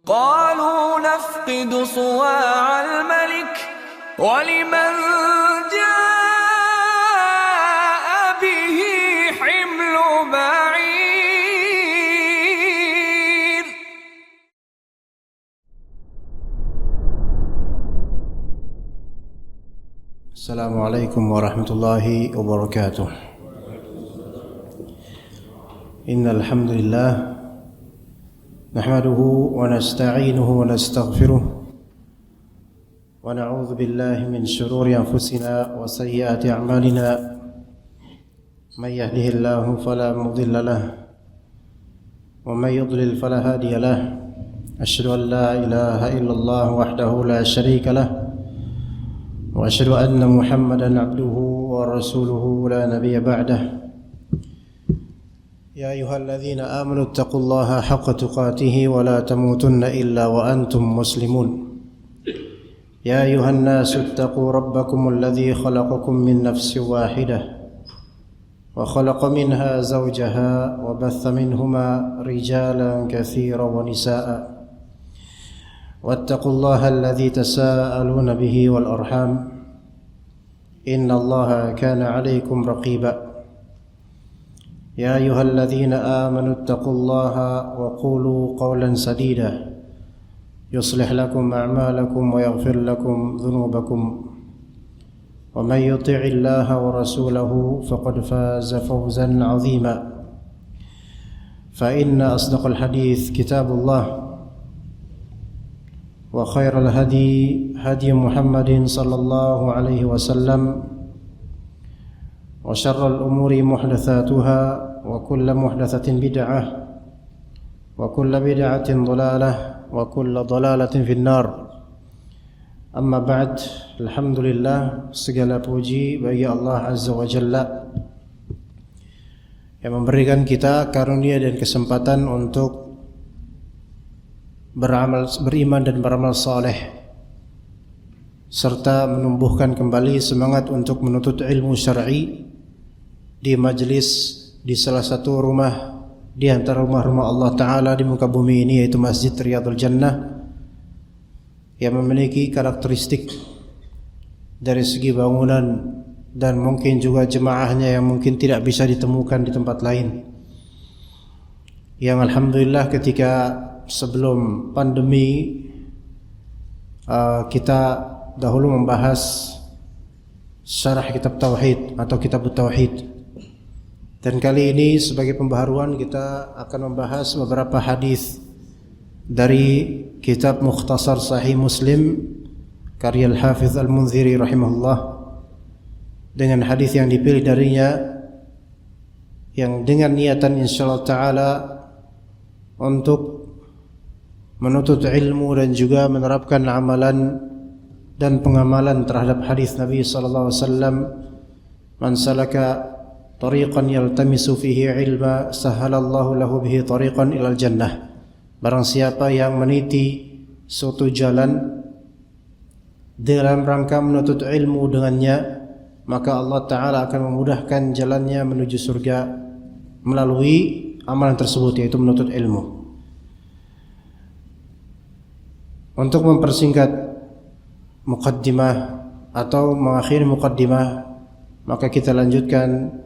قالوا نفقد صواع الملك ولمن جاء به حمل بعير. السلام عليكم ورحمة الله وبركاته. إن الحمد لله نحمده ونستعينه ونستغفره ونعوذ بالله من شرور أنفسنا وسيئات أعمالنا. من يهده الله فلا مضل له ومن يضلل فلا هادي له. أشهد أن لا إله إلا الله وحده لا شريك له وأشهد أن محمدا عبده ورسوله لا نبي بعده. يا أيها الذين آمنوا اتقوا الله حق تقاته ولا تموتن إلا وأنتم مسلمون. يا أيها الناس اتقوا ربكم الذي خلقكم من نفس واحدة وخلق منها زوجها وبث منهما رجالا كثيرا ونساء واتقوا الله الذي تساءلون به والأرحام إن الله كان عليكم رقيبا. يا أيها الذين آمنوا اتقوا الله وقولوا قولا سديدا يصلح لكم أعمالكم ويغفر لكم ذنوبكم ومن يطع الله ورسوله فقد فاز فوزا عظيما. فإن أصدق الحديث كتاب الله وخير الهدي هدي محمد صلى الله عليه وسلم وشر الأمور محدثاتها وكل محدثة بدعة وكل بدعة ضلالة وكل ضلالة في النار. Amma ba'd. Alhamdulillah, segala puji bagi Allah Azza wa Jalla yang memberikan kita karunia dan kesempatan untuk beriman dan beramal saleh serta menumbuhkan kembali semangat untuk menuntut ilmu syar'i di majlis di salah satu rumah di antara rumah-rumah Allah Ta'ala di muka bumi ini, yaitu Masjid Riyadhul Jannah, yang memiliki karakteristik dari segi bangunan dan mungkin juga jemaahnya yang mungkin tidak bisa ditemukan di tempat lain, yang alhamdulillah ketika sebelum pandemi kita dahulu membahas syarah kitab Tauhid atau kitab Tauhid. Dan kali ini sebagai pembaharuan kita akan membahas beberapa hadis dari kitab Mukhtasar Sahih Muslim karya Al-Hafiz Al-Munziri rahimahullah, dengan hadis yang dipilih darinya yang dengan niatan insyaallah ta'ala untuk menuntut ilmu dan juga menerapkan amalan dan pengamalan terhadap hadis Nabi sallallahu alaihi wasallam. Man salaka tariqan yaltamisu fihi ilma sahalallahu lahu bihi tariqan ilal jannah. Barang siapa yang meniti suatu jalan dalam rangka menuntut ilmu dengannya, maka Allah Ta'ala akan memudahkan jalannya menuju surga melalui amalan tersebut, yaitu menuntut ilmu. Untuk mempersingkat muqaddimah atau mengakhiri muqaddimah, maka kita lanjutkan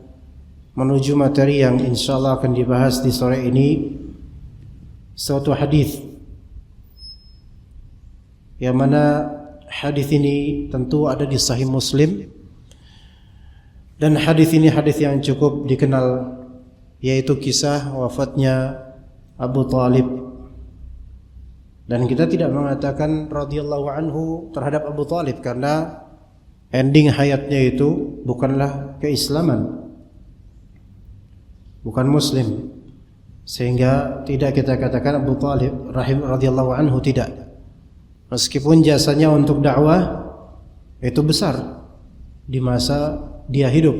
menuju materi yang insyaallah akan dibahas di sore ini, suatu hadis yang mana hadis ini tentu ada di Sahih Muslim, dan hadis ini hadis yang cukup dikenal, yaitu kisah wafatnya Abu Talib. Dan kita tidak mengatakan radhiyallahu anhu terhadap Abu Talib karena ending hayatnya itu bukanlah keislaman, bukan muslim, sehingga tidak kita katakan Abu Talib radhiyallahu anhu, tidak. Meskipun jasanya untuk dakwah itu besar di masa dia hidup,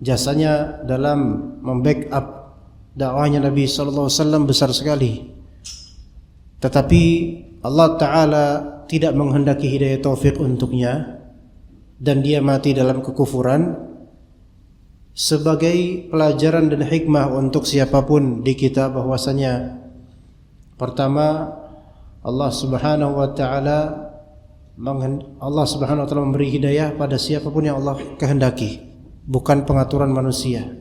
jasanya dalam membackup dakwahnya Nabi sallallahu alaihi wasallam besar sekali. Tetapi Allah Ta'ala tidak menghendaki hidayah taufik untuknya, dan dia mati dalam kekufuran, sebagai pelajaran dan hikmah untuk siapapun di kita bahwasanya pertama, Allah Subhanahu wa taala memberi hidayah pada siapapun yang Allah kehendaki, bukan pengaturan manusia.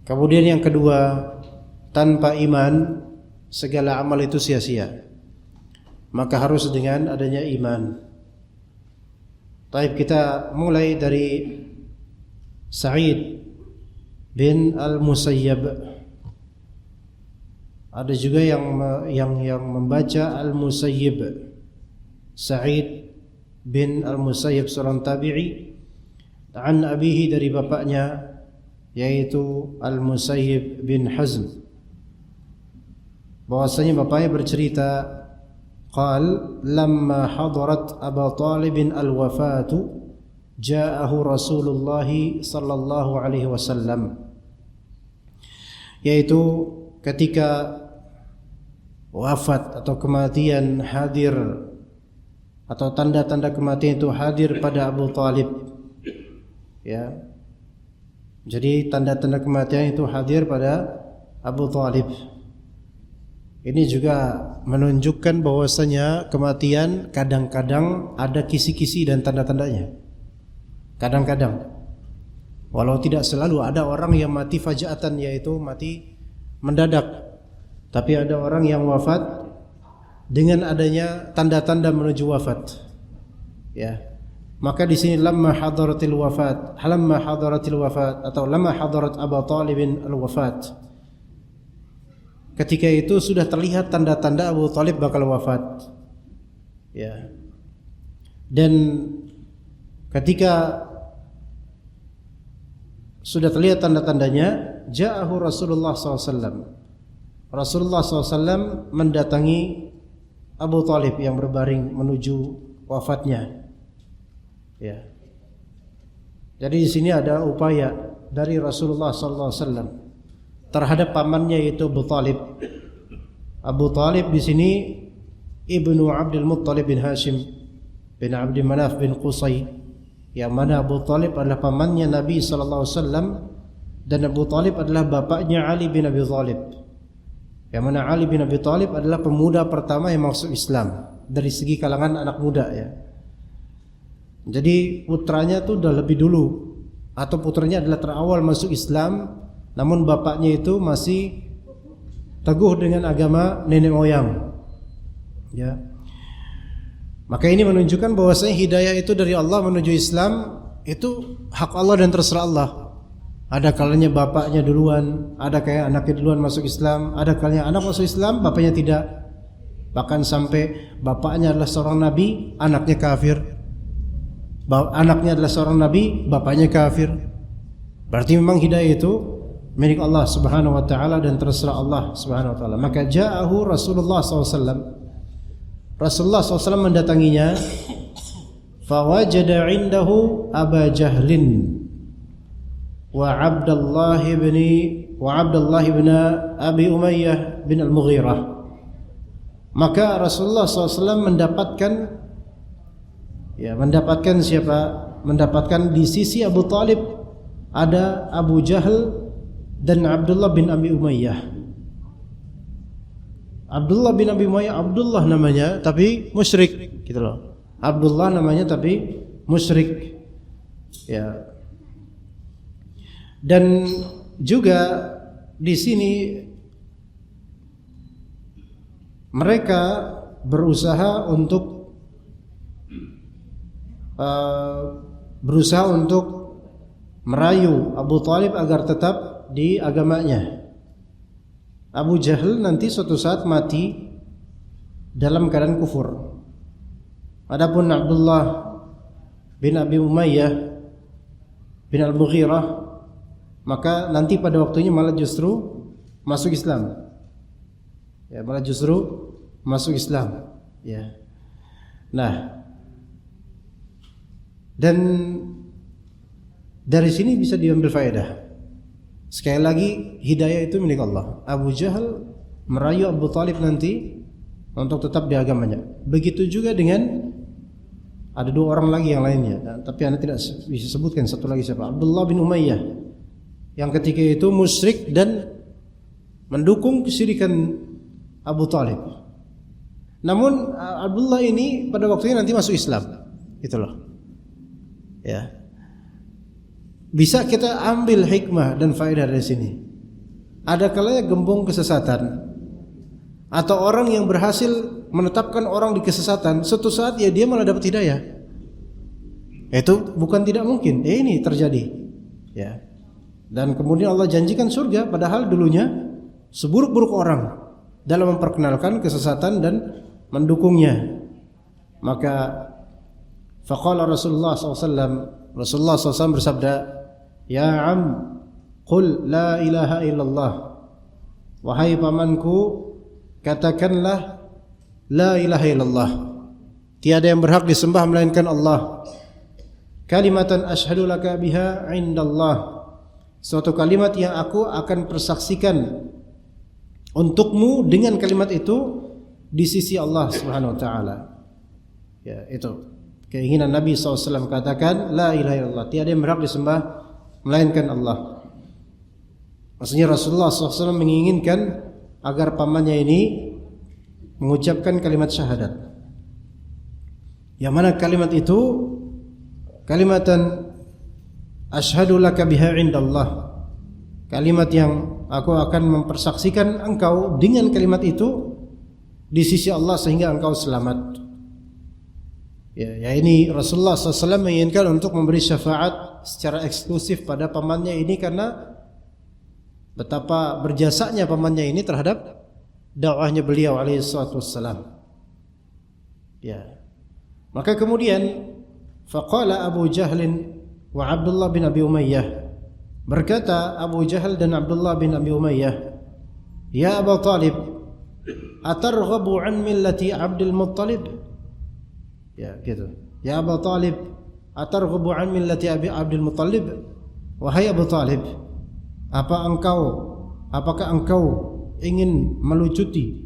Kemudian yang kedua, tanpa iman segala amal itu sia-sia. Maka harus dengan adanya iman. Baik, kita mulai dari Sa'id bin Al-Musayyab. Ada juga yang membaca Al-Musayyib. Sa'id bin Al-Musayyib seorang tabi'i, an abihi, dari bapaknya yaitu Al-Musayyib bin Hazm, bahwasanya bapaknya bercerita, qal lamma hadarat Abu Talib al-wafatu ja'ahu Rasulullah sallallahu alaihi wasallam, yaitu ketika wafat atau kematian hadir atau tanda-tanda kematian itu hadir pada Abu Talib, ya. Jadi tanda-tanda kematian itu hadir pada Abu Talib. Ini juga menunjukkan bahwasanya kematian kadang-kadang ada kisi-kisi dan tanda-tandanya. Kadang-kadang, walau tidak selalu, ada orang yang mati fajaatan, yaitu mati mendadak. Tapi ada orang yang wafat dengan adanya tanda-tanda menuju wafat. Ya. Maka di sini lamma hadaratil wafat atau lamma hadarat Abu Talib al-wafat. Ketika itu sudah terlihat tanda-tanda Abu Talib bakal wafat. Ya. Dan ketika sudah terlihat tanda-tandanya, ja'ahu Rasulullah SAW. Rasulullah SAW mendatangi Abu Talib yang berbaring menuju wafatnya. Ya. Jadi di sini ada upaya dari Rasulullah SAW terhadap pamannya, yaitu Abu Talib. Abu Talib di sini ibnu Abdul Muttalib bin Hashim bin Abdi Manaf bin Qusay, yang mana Abu Talib adalah pamannya Nabi SAW, dan Abu Talib adalah bapaknya Ali bin Abi Thalib, yang mana Ali bin Abi Thalib adalah pemuda pertama yang masuk Islam dari segi kalangan anak muda, ya. Jadi putranya itu udah lebih dulu, atau putranya adalah terawal masuk Islam, namun bapaknya itu masih teguh dengan agama nenek moyang, ya. Maka ini menunjukkan bahwasanya hidayah itu dari Allah menuju Islam itu hak Allah dan terserah Allah. Ada kalanya bapaknya duluan, ada kayak anaknya duluan masuk Islam, ada kalanya anak masuk Islam, bapaknya tidak. Bahkan sampai bapaknya adalah seorang nabi, anaknya kafir. Anaknya adalah seorang nabi, bapaknya kafir. Berarti memang hidayah itu milik Allah Subhanahu wa taala dan terserah Allah Subhanahu wa taala. Maka ja'ahu Rasulullah SAW. Rasulullah SAW mendatanginya. Fawajada indahu Aba Jahlin wa Abdullah bin Abi Umayyah bin Al-Mughirah. Maka Rasulullah SAW mendapatkan siapa? Mendapatkan di sisi Abu Talib ada Abu Jahal dan Abdullah bin Abi Umayyah. Abdullah bin Abi Umayyah, Abdullah namanya tapi musyrik, gitu loh. Abdullah namanya tapi musyrik. Ya. Dan juga di sini mereka berusaha untuk merayu Abu Talib agar tetap di agamanya. Abu Jahal nanti suatu saat mati dalam keadaan kufur. Adapun Abdullah bin Abi Umayyah bin Al-Mughirah, maka nanti pada waktunya malah justru masuk Islam. Ya, malah justru masuk Islam. Ya. Nah, dan dari sini bisa diambil faedah. Sekali lagi, hidayah itu milik Allah. Abu Jahal merayu Abu Talib nanti untuk tetap di agamanya. Begitu juga dengan ada dua orang lagi yang lainnya, tapi anda tidak bisa sebutkan satu lagi siapa. Abdullah bin Umayyah, yang ketika itu musyrik dan mendukung kesyirikan Abu Talib. Namun Abdullah ini pada waktunya nanti masuk Islam. Itu loh. Ya. Bisa kita ambil hikmah dan faedah dari sini. Ada kalanya gembong kesesatan atau orang yang berhasil menetapkan orang di kesesatan, suatu saat ya dia malah dapat hidayah. Itu bukan tidak mungkin. Ini terjadi. Ya. Dan kemudian Allah janjikan surga padahal dulunya seburuk-buruk orang dalam memperkenalkan kesesatan dan mendukungnya. Maka faqala Rasulullah SAW bersabda, "Ya am, qul la ilaha illallah." Wahai pamanku, katakanlah la ilaha illallah. Tiada yang berhak disembah melainkan Allah. Kalimatan asyhadu laka biha indallah. Suatu kalimat yang aku akan persaksikan untukmu dengan kalimat itu di sisi Allah Subhanahu wa taala. Ya, itu keinginan Nabi SAW, katakan la ilaha illallah, tiada yang berhak disembah melainkan Allah. Maksudnya Rasulullah SAW menginginkan agar pamannya ini mengucapkan kalimat syahadat. Yang mana kalimat itu kalimatan asyhadu laka biha indallah, kalimat yang aku akan mempersaksikan engkau dengan kalimat itu di sisi Allah sehingga engkau selamat. Ya ini Rasulullah SAW menginginkan untuk memberi syafaat secara eksklusif pada pamannya ini karena betapa berjasanya pamannya ini terhadap dakwahnya beliau alaihi salatu wassalam. Ya. Maka kemudian faqala Abu Jahlin wa Abdullah bin Abi Umayyah, berkata Abu Jahal dan Abdullah bin Abi Umayyah, "Ya Abu Talib, atarghabu an millati Abdul Muttalib?" Ya, gitu. "Ya Abu Talib, atarghabu an millati Abdul Muttalib?" Wahai Abu Talib, apakah engkau ingin melucuti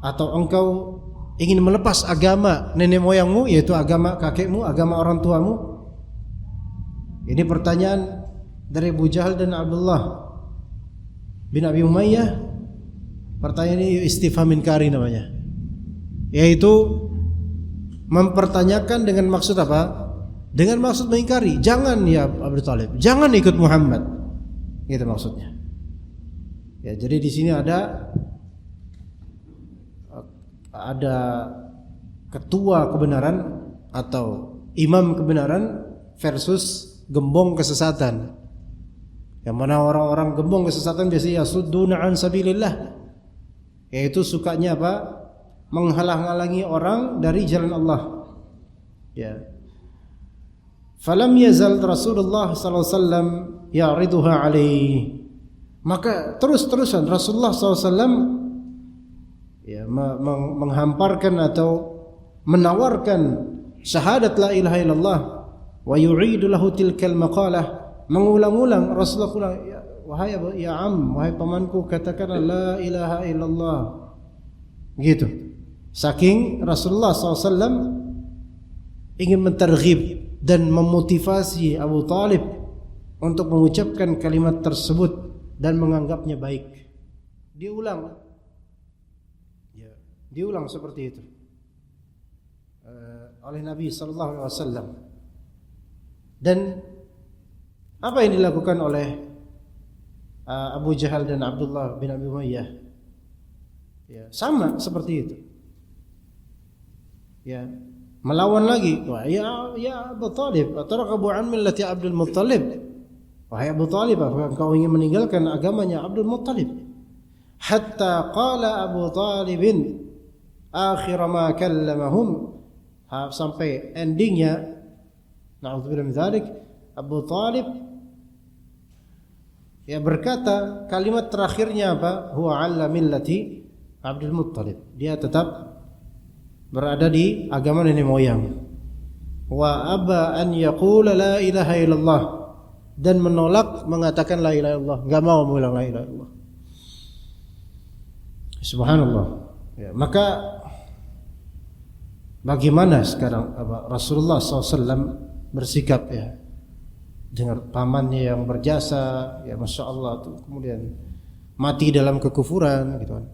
atau engkau ingin melepas agama nenek moyangmu, yaitu agama kakekmu, agama orang tuamu? Ini pertanyaan dari Abu Jahal dan Abdullah bin Abi Umayyah. Pertanyaan ini istifham inkari namanya, yaitu mempertanyakan dengan maksud apa? Dengan maksud mengingkari. Jangan ya Abu Talib, jangan ikut Muhammad. Gitu maksudnya. Ya, jadi di sini ada ketua kebenaran atau imam kebenaran versus gembong kesesatan. Yang mana orang-orang gembong kesesatan biasanya yasudduna an sabilillah, yaitu sukanya apa? Menghalang-halangi orang dari jalan Allah. Ya. Falam yazal Rasulullah sallallahu alaihi wasallam ya'riduha alaihi. Maka terus-terusan Rasulullah SAW ya, menghamparkan atau menawarkan syahadat la ilaha illallah wa yu'idu lahu tilkal maqalah, mengulang-ulang Rasulullah, wahai wahai pamanku, katakanlah la ilaha illallah. Gitu. Saking Rasulullah SAW ingin mentarghib dan memotivasi Abu Talib untuk mengucapkan kalimat tersebut dan menganggapnya baik. Diulang seperti itu oleh Nabi SAW. Dan apa yang dilakukan oleh Abu Jahal dan Abdullah bin Abi Umayyah? Ya, sama seperti itu. Ya, melawan lagi. Wah, ya Abu Talib, atarghabu an millati Abdul Muttalib. Wahai Abu Talib, apakah engkau ingin meninggalkan agamanya Abdul Muttalib? Hatta qala Abu Talibin akhir ma kallamahum, sampai endingnya, na'udzubillah min dzalik, Abu Talib ya berkata kalimat terakhirnya apa? Huwa 'ala millati Abdul Muttalib. Dia tetap berada di agama nenek moyang. Wa aba an yaqula la ilaha illallah, dan menolak mengatakan la ilaha illallah, enggak mau mengulang la ilaha illallah. Subhanallah. Ya, maka bagaimana sekarang Rasulullah SAW bersikap ya dengan pamannya yang berjasa, ya masya Allah tuh, kemudian mati dalam kekufuran gitu kan.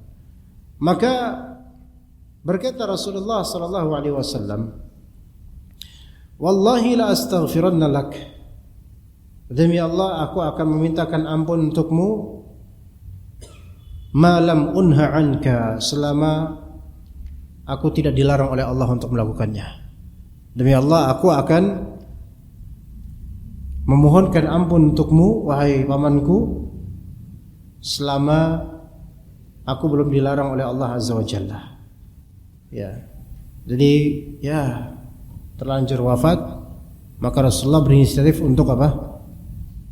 Maka Berkata Rasulullah sallallahu alaihi wasallam, "Wallahi la astaghfiranna lak." Demi Allah, aku akan memintakan ampun untukmu malam unha anka, selama aku tidak dilarang oleh Allah untuk melakukannya. Demi Allah, aku akan memohonkan ampun untukmu wahai pamanku selama aku belum dilarang oleh Allah Azza wa Jalla. Ya. Jadi ya terlanjur wafat, maka Rasulullah berinisiatif untuk apa?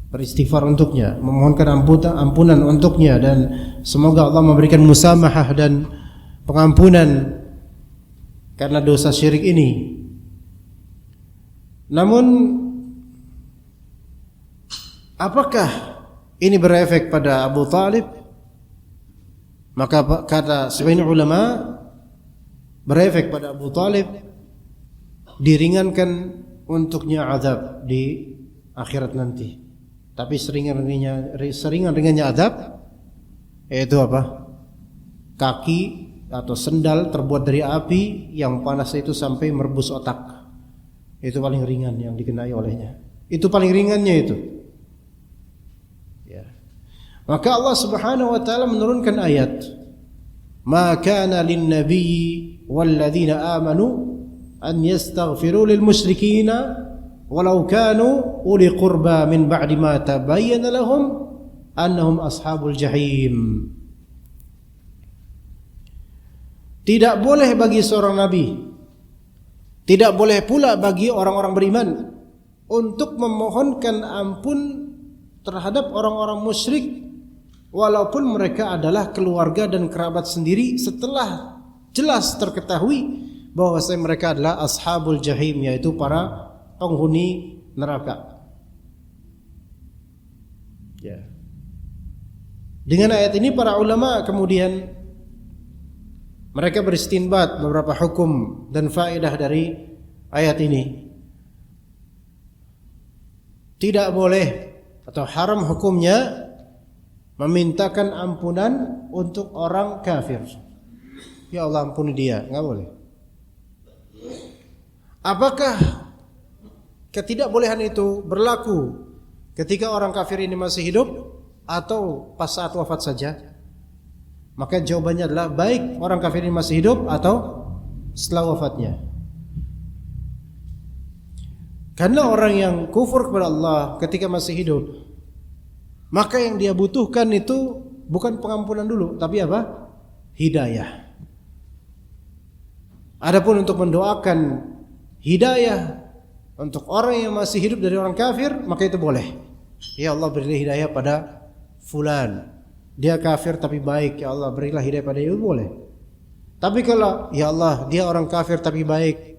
Beristighfar untuknya, memohonkan ampunan untuknya, dan semoga Allah memberikan musamahah dan pengampunan karena dosa syirik ini. Namun apakah ini berefek pada Abu Talib? Maka kata sebagian ulama, berefek pada Abu Talib, diringankan untuknya azab di akhirat nanti. Tapi seringan ringannya azab yaitu apa? Kaki atau sendal terbuat dari api yang panas itu sampai merebus otak. Itu paling ringan yang dikenai olehnya. Itu paling ringannya itu. Ya. Maka Allah Subhanahu wa taala menurunkan ayat, "Ma kana lin-nabiyyi wal-ladzina amanu an yastaghfiru lil-musyrikina walau kanu uli qurba min ba'di ma tabayyana lahum annahum ashabul jahim." Tidak boleh bagi seorang nabi, tidak boleh pula bagi orang-orang beriman untuk memohonkan ampun terhadap orang-orang musyrik walaupun mereka adalah keluarga dan kerabat sendiri, setelah jelas terketahui bahwa mereka adalah ashabul jahim, yaitu para penghuni neraka. Ya. Dengan ayat ini para ulama kemudian mereka beristinbat beberapa hukum dan faedah dari ayat ini. Tidak boleh atau haram hukumnya memintakan ampunan untuk orang kafir. Ya Allah, ampuni dia, enggak boleh. Apakah ketidakbolehan itu berlaku ketika orang kafir ini masih hidup atau pas saat wafat saja? Maka jawabannya adalah baik orang kafir ini masih hidup atau setelah wafatnya. Karena orang yang kufur kepada Allah ketika masih hidup, maka yang dia butuhkan itu bukan pengampunan dulu, tapi apa? Hidayah. Adapun untuk mendoakan hidayah untuk orang yang masih hidup dari orang kafir, maka itu boleh. Ya Allah, berilah hidayah pada fulan. Dia kafir tapi baik, ya Allah berilah hidayah pada dia, boleh. Tapi kalau ya Allah dia orang kafir tapi baik,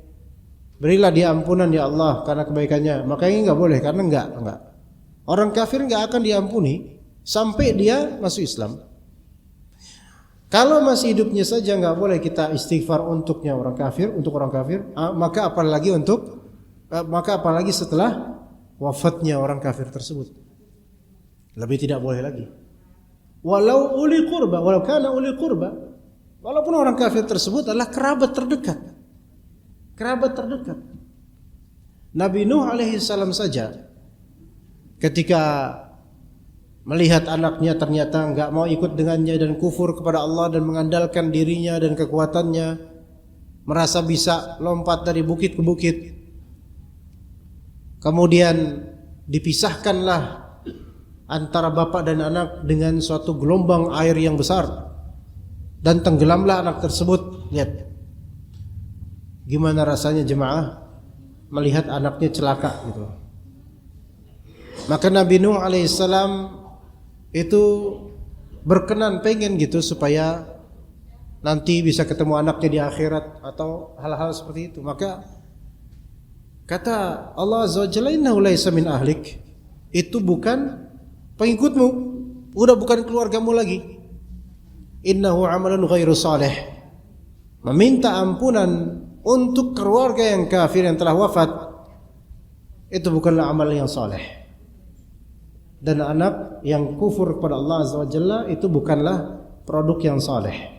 berilah dia ampunan ya Allah karena kebaikannya, maka ini enggak boleh, karena enggak. Orang kafir enggak akan diampuni sampai dia masuk Islam. Kalau masih hidupnya saja enggak boleh kita istighfar untuknya orang kafir, untuk orang kafir, maka apalagi setelah wafatnya orang kafir tersebut. Lebih tidak boleh lagi. Walau uli qurba, walau kana uli qurba, walaupun orang kafir tersebut adalah kerabat terdekat. Kerabat terdekat. Nabi Nuh alaihi salam saja ketika melihat anaknya ternyata enggak mau ikut dengannya dan kufur kepada Allah dan mengandalkan dirinya dan kekuatannya, merasa bisa lompat dari bukit ke bukit. Kemudian dipisahkanlah antara bapak dan anak dengan suatu gelombang air yang besar, dan tenggelamlah anak tersebut. Lihat gimana rasanya jemaah melihat anaknya celaka gitu. Maka Nabi Nuh alaihissalam itu berkenan, pengen gitu supaya nanti bisa ketemu anaknya di akhirat atau hal-hal seperti itu. Maka kata Allah Azza wa Jalla, innahu laisa min ahlik, itu bukan pengikutmu, udah bukan keluargamu lagi. Innahu amalun ghairu salih, meminta ampunan untuk keluarga yang kafir yang telah wafat itu bukanlah amal yang saleh. Dan anak yang kufur kepada Allah Azza wa Jalla itu bukanlah produk yang saleh.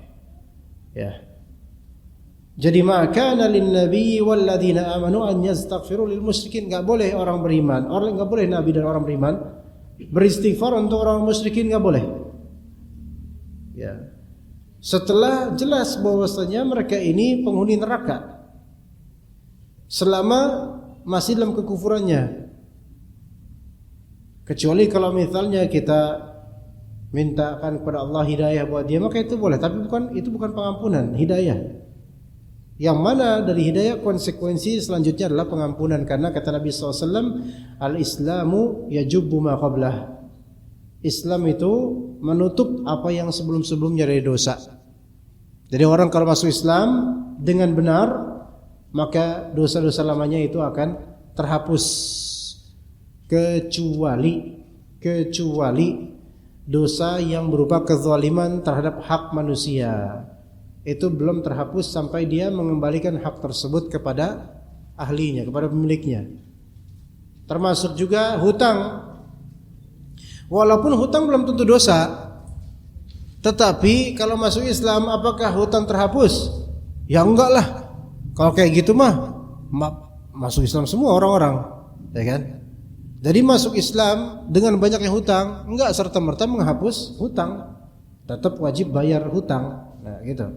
Ya. Jadi maka lin nabi wal ladzina amanu an yastaghfiru lil musyrikin, enggak boleh orang beriman, enggak boleh nabi dan orang beriman beristighfar untuk orang musyrikin, enggak boleh. Ya. Setelah jelas bahwasanya mereka ini penghuni neraka selama masih dalam kekufurannya. Kecuali kalau misalnya kita mintakan kepada Allah hidayah buat dia, maka itu boleh, tapi itu bukan pengampunan, hidayah. Yang mana dari hidayah konsekuensi selanjutnya adalah pengampunan, karena kata Nabi SAW, al-islamu yajubbu ma qablah. Islam itu menutup apa yang sebelum-sebelumnya dari dosa. Jadi orang kalau masuk Islam dengan benar, maka dosa-dosa lamanya itu akan terhapus, kecuali dosa yang berupa kezaliman terhadap hak manusia. Itu belum terhapus sampai dia mengembalikan hak tersebut kepada ahlinya, kepada pemiliknya. Termasuk juga hutang. Walaupun hutang belum tentu dosa, tetapi kalau masuk Islam apakah hutang terhapus? Ya enggak lah. Kalau kayak gitu mah masuk Islam semua orang-orang, ya kan? Jadi masuk Islam dengan banyaknya hutang enggak serta-merta menghapus hutang. Tetap wajib bayar hutang. Nah, gitu.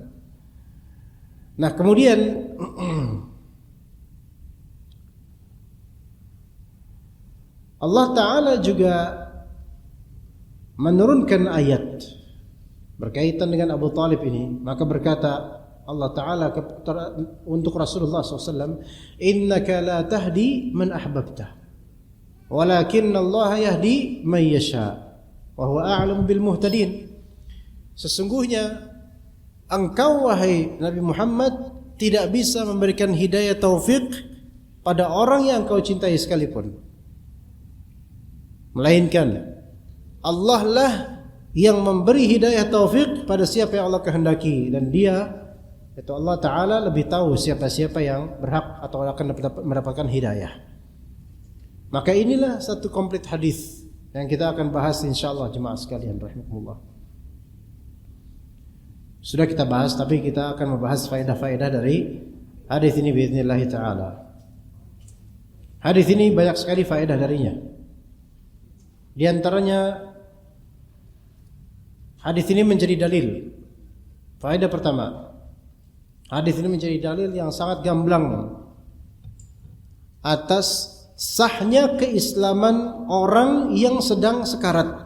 Nah, kemudian Allah Ta'ala juga menurunkan ayat berkaitan dengan Abu Talib ini. Maka berkata Allah Ta'ala untuk Rasulullah SAW, innaka la tahdi man ahbabta walakin Allah yahdi man yasha wa huwa a'lamu bil muhtadin. Sesungguhnya engkau wahai Nabi Muhammad tidak bisa memberikan hidayah taufik pada orang yang engkau cintai sekalipun, melainkan Allah lah yang memberi hidayah taufik pada siapa yang Allah kehendaki, dan dia itu Allah Ta'ala lebih tahu siapa-siapa yang berhak atau akan mendapatkan hidayah. Maka inilah satu komplit hadis yang kita akan bahas insyaallah jemaah sekalian rahimakumullah. Sudah kita bahas, tapi kita akan membahas faedah-faedah dari hadis ini biiznillah ta'ala. Hadis ini banyak sekali faedah darinya. Di antaranya hadis ini menjadi dalil. Faedah pertama, hadis ini menjadi dalil yang sangat gamblang atas sahnya keislaman orang yang sedang sekarat.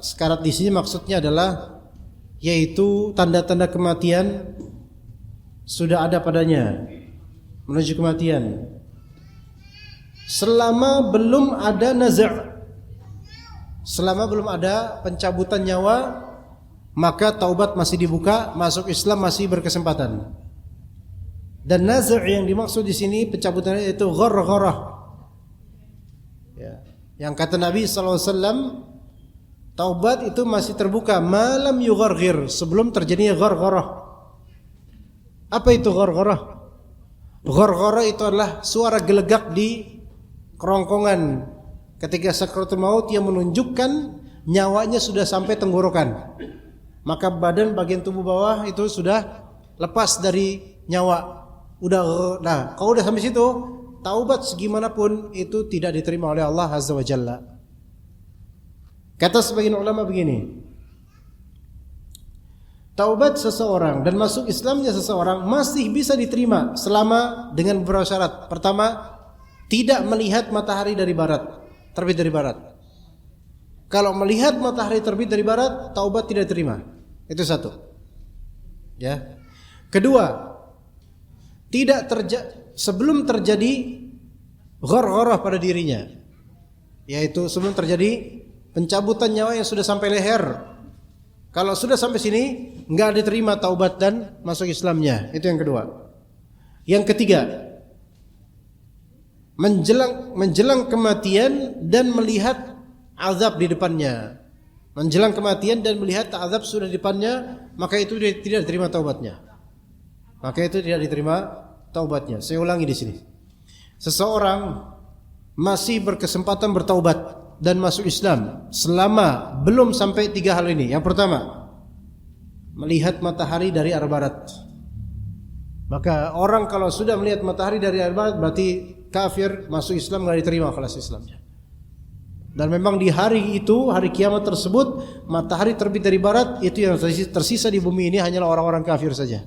Sekarat di sini maksudnya adalah yaitu tanda-tanda kematian sudah ada padanya, menuju kematian. Selama belum ada nazar, selama belum ada pencabutan nyawa, maka taubat masih dibuka, masuk Islam masih berkesempatan. Dan nazar yang dimaksud di sini pencabutannya itu ghargharah. Ya. Yang kata Nabi SAW, taubat itu masih terbuka malam yugharghir, sebelum terjadinya ghargharah. Apa itu ghargharah? Ghargharah itu adalah suara gelegak di kerongkongan ketika sakaratul maut yang menunjukkan nyawanya sudah sampai tenggorokan. Maka badan bagian tubuh bawah itu sudah lepas dari nyawa. Nah, kalau udah sampai situ, taubat segimanapun itu tidak diterima oleh Allah Azza wa Jalla. Kata sebagian ulama begini, taubat seseorang dan masuk Islamnya seseorang masih bisa diterima selama dengan beberapa syarat. Pertama, tidak melihat matahari dari barat, terbit dari barat. Kalau melihat matahari terbit dari barat, taubat tidak diterima. Itu satu. Ya. Kedua, sebelum terjadi ghargharah pada dirinya, yaitu sebelum terjadi pencabutan nyawa yang sudah sampai leher. Kalau sudah sampai sini, enggak diterima taubat dan masuk Islamnya. Itu yang kedua. Yang ketiga, menjelang kematian dan melihat azab di depannya. Menjelang kematian dan melihat azab sudah di depannya, maka itu tidak diterima taubatnya. Maka itu tidak diterima taubatnya. Saya ulangi di sini. Seseorang masih berkesempatan bertaubat dan masuk Islam selama belum sampai 3 hal ini. Yang pertama, melihat matahari dari arah barat. Maka orang kalau sudah melihat matahari dari arah barat berarti kafir, masuk Islam, enggak diterima kelas Islamnya. Dan memang di hari itu, hari kiamat tersebut, matahari terbit dari barat, itu yang tersisa di bumi ini hanyalah orang-orang kafir saja.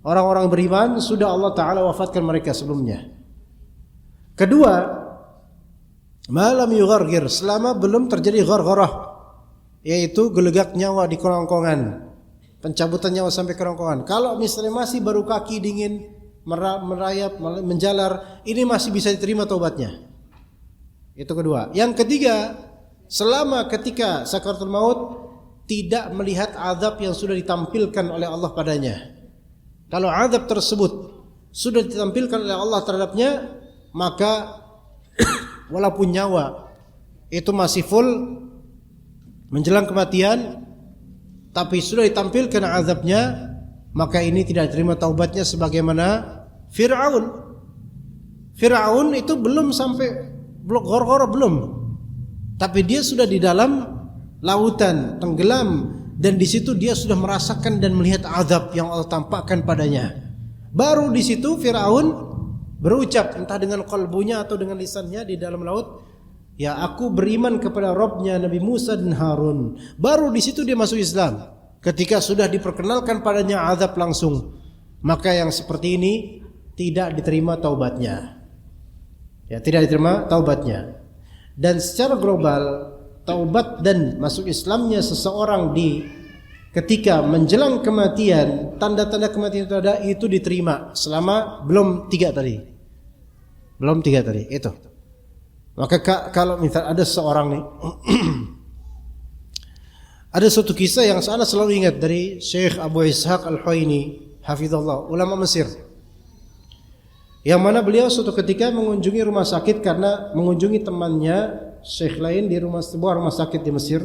Orang-orang beriman sudah Allah Ta'ala wafatkan mereka sebelumnya. Kedua, malam yughargir, selama belum terjadi ghargharah, yaitu gelegak nyawa di kerongkongan, pencabutan nyawa sampai kerongkongan. Kalau misalnya masih baru kaki dingin, merayap, menjalar, ini masih bisa diterima taubatnya. Itu kedua. Yang ketiga, selama ketika sakaratul maut tidak melihat azab yang sudah ditampilkan oleh Allah padanya. Kalau azab tersebut sudah ditampilkan oleh Allah terhadapnya, maka walaupun nyawa itu masih full menjelang kematian, tapi sudah ditampilkan azabnya, maka ini tidak diterima taubatnya sebagaimana Fir'aun. Fir'aun itu belum sampai gor-gor belum, tapi dia sudah di dalam lautan tenggelam, dan di situ dia sudah merasakan dan melihat azab yang Allah tampakkan padanya. Baru di situ Fir'aun berucap entah dengan qalbunya atau dengan lisannya di dalam laut, ya aku beriman kepada Rabbnya Nabi Musa dan Harun. Baru di situ dia masuk Islam. Ketika sudah diperkenalkan padanya azab langsung, maka yang seperti ini tidak diterima taubatnya. Ya, tidak diterima taubatnya. Dan secara global, taubat dan masuk Islamnya seseorang di ketika menjelang kematian, tanda-tanda kematian itu ada, itu diterima selama belum tiga tadi. Belum tiga tadi, itu. Maka kalau misal ada seorang nih ada suatu kisah yang saya selalu ingat dari Syekh Abu Ishaq Al-Huwaini hafizallah, ulama Mesir. Yang mana beliau suatu ketika mengunjungi rumah sakit karena mengunjungi temannya syekh lain di sebuah rumah sakit di Mesir.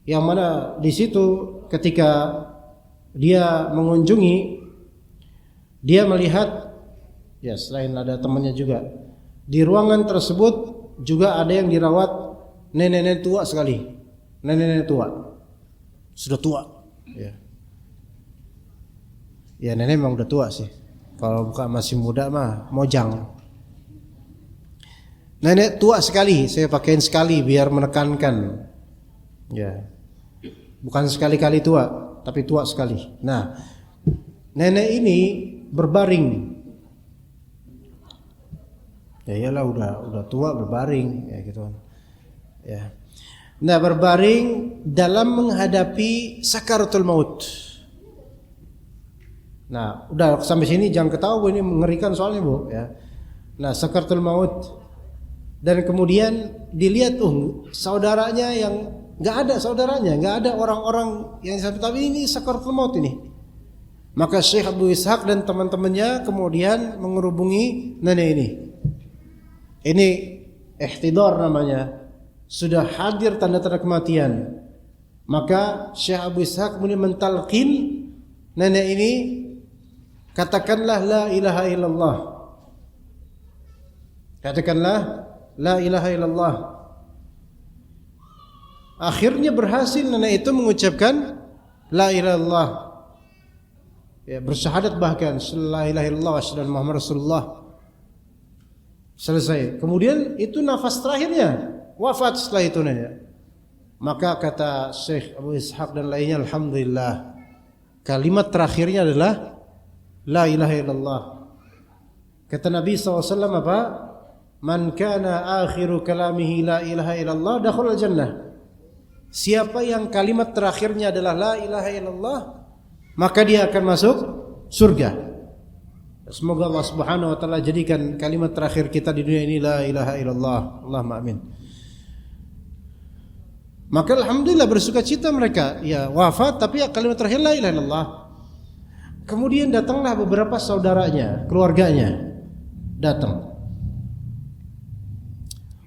Yang mana di situ ketika dia mengunjungi, dia melihat, ya selain ada temannya juga, di ruangan tersebut juga ada yang dirawat nenek-nenek tua sekali. Nenek-nenek tua, sudah tua. Ya nenek memang udah tua sih. Kalau bukan masih muda mah mojang. Nenek tua sekali, saya pakaiin sekali biar menekankan. Ya. Bukan sekali-kali tua, tapi tua sekali. Nah, nenek ini berbaring. Ya iyalah udah tua berbaring ya gitu kan. Ya. Nah, berbaring dalam menghadapi sakaratul maut. Nah, udah sampai sini jangan ketawa Bu, ini mengerikan soalnya Bu ya. Nah, sakaratul maut. Dan kemudian dilihat saudaranya yang enggak ada saudaranya, enggak ada orang-orang yang sampai, tapi ini sakaratul maut ini. Maka Syekh Abu Ishaq dan teman-temannya kemudian menghubungi nenek ini. Ini ihtidar namanya. Sudah hadir tanda-tanda kematian. Maka Syekh Abu Ishaq kemudian mentalqin nenek ini, katakanlah la ilaha illallah. Katakanlah la ilaha illallah. Akhirnya berhasil nenek itu mengucapkan la ilaha illallah. Ya, bersyahadat bahkan la ilaha illallah wa asyhadu Muhammad Rasulullah. Selesai. Kemudian itu nafas terakhirnya, wafat setelah itu nenek. Maka kata Syekh Abu Ishaq dan lainnya, alhamdulillah, kalimat terakhirnya adalah la ilaha illallah. Kata Nabi SAW apa? Man kana akhiru kalamihi la ilaha illallah dakhala jannah. Siapa yang kalimat terakhirnya adalah la ilaha illallah, maka dia akan masuk surga. Semoga Allah Subhanahu wa taala jadikan kalimat terakhir kita di dunia ini la ilaha illallah. Allahumma amin. Maka alhamdulillah bersukacita mereka, ya wafat tapi ya kalimat terakhir la ilaha illallah. Kemudian datanglah beberapa saudaranya, keluarganya datang.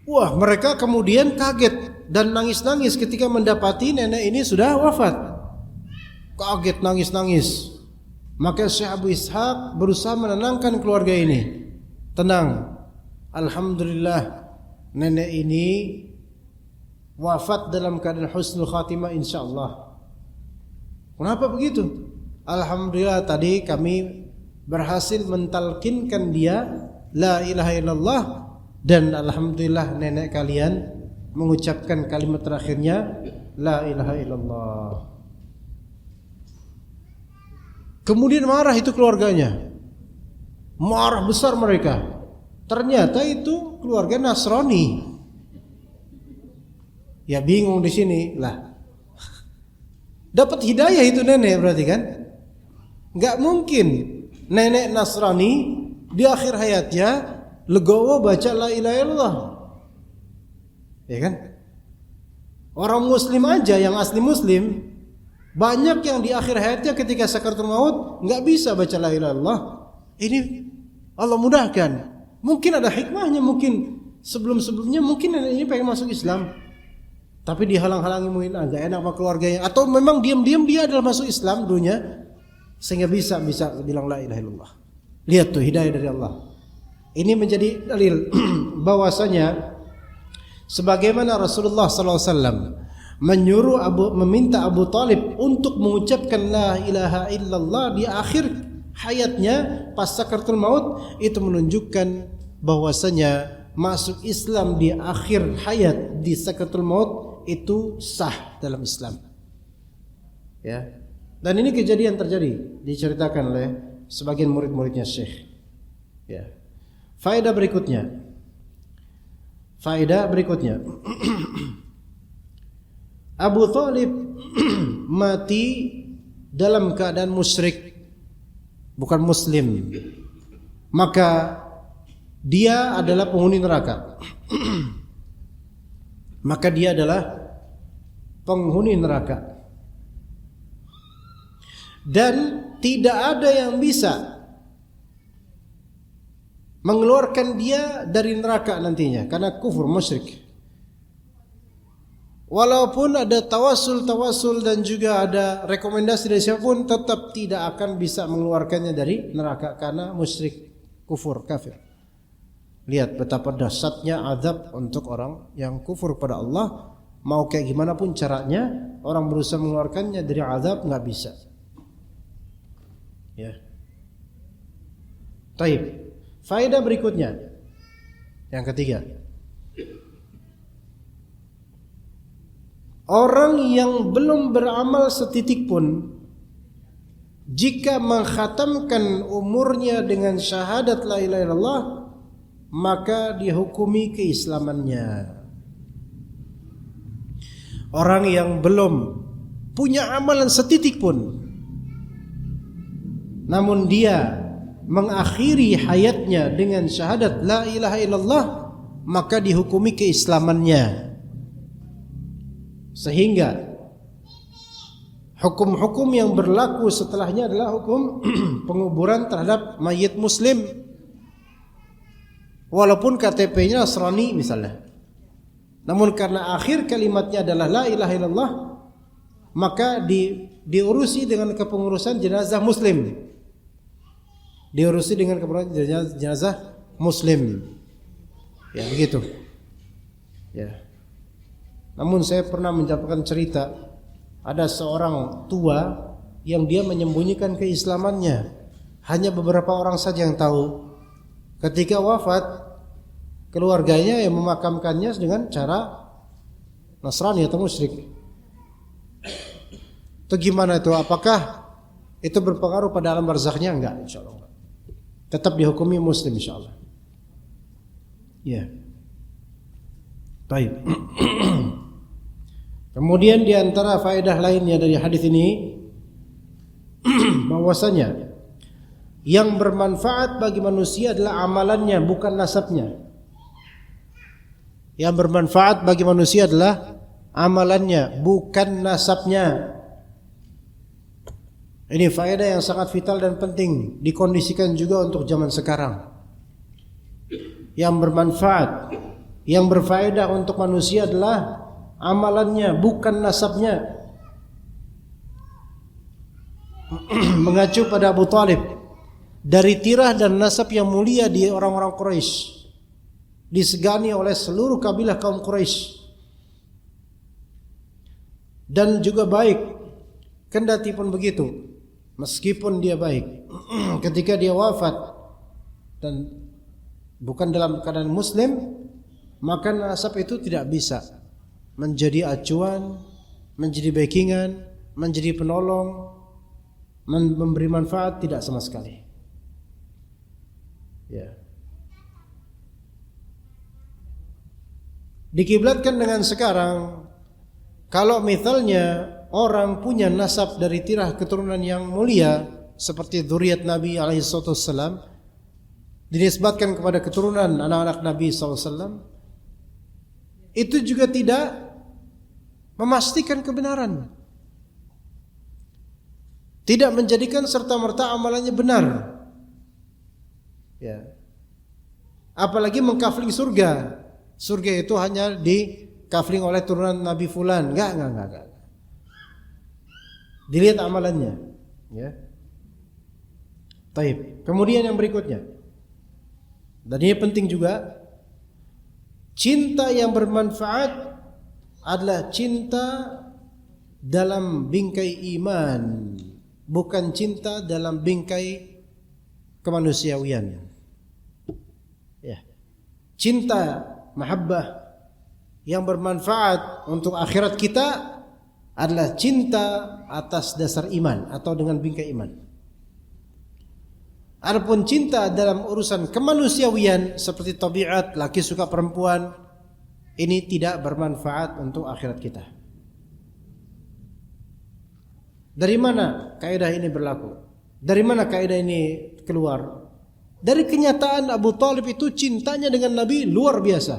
Wah, mereka kemudian kaget dan nangis-nangis ketika mendapati nenek ini sudah wafat. Kaget, nangis-nangis. Maka Syekh Abu Ishaq berusaha menenangkan keluarga ini. Tenang, alhamdulillah nenek ini wafat dalam keadaan husnul khatimah insyaallah. Kenapa begitu? Alhamdulillah tadi kami berhasil mentalkinkan dia la ilaha illallah, dan alhamdulillah nenek kalian mengucapkan kalimat terakhirnya la ilaha illallah. Kemudian marah itu keluarganya, marah besar mereka. Ternyata itu keluarga Nasrani. Ya bingung di sini lah. Dapat hidayah itu nenek berarti kan? Enggak mungkin nenek Nasrani di akhir hayatnya legowo baca la ilaha illallah. Ya kan? Orang muslim aja yang asli muslim banyak yang di akhir hayatnya ketika sakaratul maut enggak bisa baca la ilaha illallah. Ini Allah mudahkan. Mungkin ada hikmahnya, mungkin sebelum-sebelumnya mungkin nenek ini pengen masuk Islam, tapi dihalang-halangi mungkin agak enak sama keluarganya, atau memang diam-diam dia adalah masuk Islam dulunya sehingga bisa bilang la ilaha illallah. Lihat tuh hidayah dari Allah. Ini menjadi dalil bahwasanya sebagaimana Rasulullah SAW menyuruh meminta Abu Talib untuk mengucapkan la ilaha illallah di akhir hayatnya pas sakaratul maut, itu menunjukkan bahwasanya masuk Islam di akhir hayat di sakaratul maut itu sah dalam Islam. Ya. Dan ini kejadian terjadi, diceritakan oleh sebagian murid-muridnya Syekh. Ya. Faedah berikutnya. Abu Thalib mati dalam keadaan musyrik, bukan muslim. Maka dia adalah penghuni neraka. Maka dia adalah penghuni neraka. Dan tidak ada yang bisa mengeluarkan dia dari neraka nantinya karena kufur musyrik. Walaupun ada tawasul dan juga ada rekomendasi dari siapapun, tetap tidak akan bisa mengeluarkannya dari neraka karena musyrik, kufur, kafir. Lihat betapa dahsyatnya azab untuk orang yang kufur pada Allah. Mau kayak gimana pun caranya, orang berusaha mengeluarkannya dari azab nggak bisa. Ya. Taib. Faedah berikutnya, yang ketiga. Orang yang belum beramal setitik pun, jika mengkhatamkan umurnya dengan syahadat la ilaha illallah, maka dihukumi keislamannya. Orang yang belum punya amalan setitik pun, namun dia mengakhiri hayatnya dengan syahadat la ilaha illallah, maka dihukumi keislamannya. Sehingga hukum-hukum yang berlaku setelahnya adalah hukum penguburan terhadap mayit muslim, walaupun KTP-nya Nasrani misalnya. Namun karena akhir kalimatnya adalah la ilaha illallah, maka diurusi dengan kepengurusan jenazah muslim. Diurusi dengan kepengurusan jenazah muslim. Ya begitu. Ya. Namun saya pernah mencatatkan cerita, ada seorang tua yang dia menyembunyikan keislamannya. Hanya beberapa orang saja yang tahu. Ketika wafat, keluarganya yang memakamkannya dengan cara Nasrani atau musyrik. Itu gimana itu? Apakah itu berpengaruh pada alam barzakhnya? Enggak, insyaallah. Tetap dihukumi muslim insyaallah. Ya. Baik. Kemudian di antara faedah lainnya dari hadis ini bahwasanya yang bermanfaat bagi manusia adalah amalannya, bukan nasabnya. Yang bermanfaat bagi manusia adalah amalannya, bukan nasabnya. Ini faedah yang sangat vital dan penting, dikondisikan juga untuk zaman sekarang. Yang bermanfaat, yang berfaedah untuk manusia adalah amalannya, bukan nasabnya. Mengacu pada Abu Talib, dari tirah dan nasab yang mulia di orang-orang Quraisy, disegani oleh seluruh kabilah kaum Quraisy, dan juga baik. Kendati pun begitu, meskipun dia baik, ketika dia wafat dan bukan dalam keadaan muslim, maka nasab itu tidak bisa menjadi acuan, menjadi backingan, menjadi penolong, memberi manfaat, tidak sama sekali. Ya. Dikiblatkan dengan sekarang, kalau misalnya orang punya nasab dari tirah keturunan yang mulia seperti dzurriyyat Nabi alaihi wasallam, dinisbatkan kepada keturunan anak-anak Nabi SAW, itu juga tidak memastikan kebenaran, tidak menjadikan serta-merta amalannya benar. Ya. Apalagi mengkafling surga. Surga itu hanya dikafling oleh turunan Nabi Fulan. Enggak. Dilihat amalannya. Ya. Taib. Kemudian yang berikutnya, dan ini penting juga, cinta yang bermanfaat adalah cinta dalam bingkai iman, bukan cinta dalam bingkai kemanusiawian. Ya. Cinta mahabbah yang bermanfaat untuk akhirat kita adalah cinta atas dasar iman atau dengan bingkai iman. Adapun cinta dalam urusan kemanusiawian seperti tabiat, laki suka perempuan, ini tidak bermanfaat untuk akhirat kita. Dari mana kaidah ini berlaku? Dari mana kaidah ini keluar? Dari kenyataan Abu Talib itu cintanya dengan Nabi luar biasa,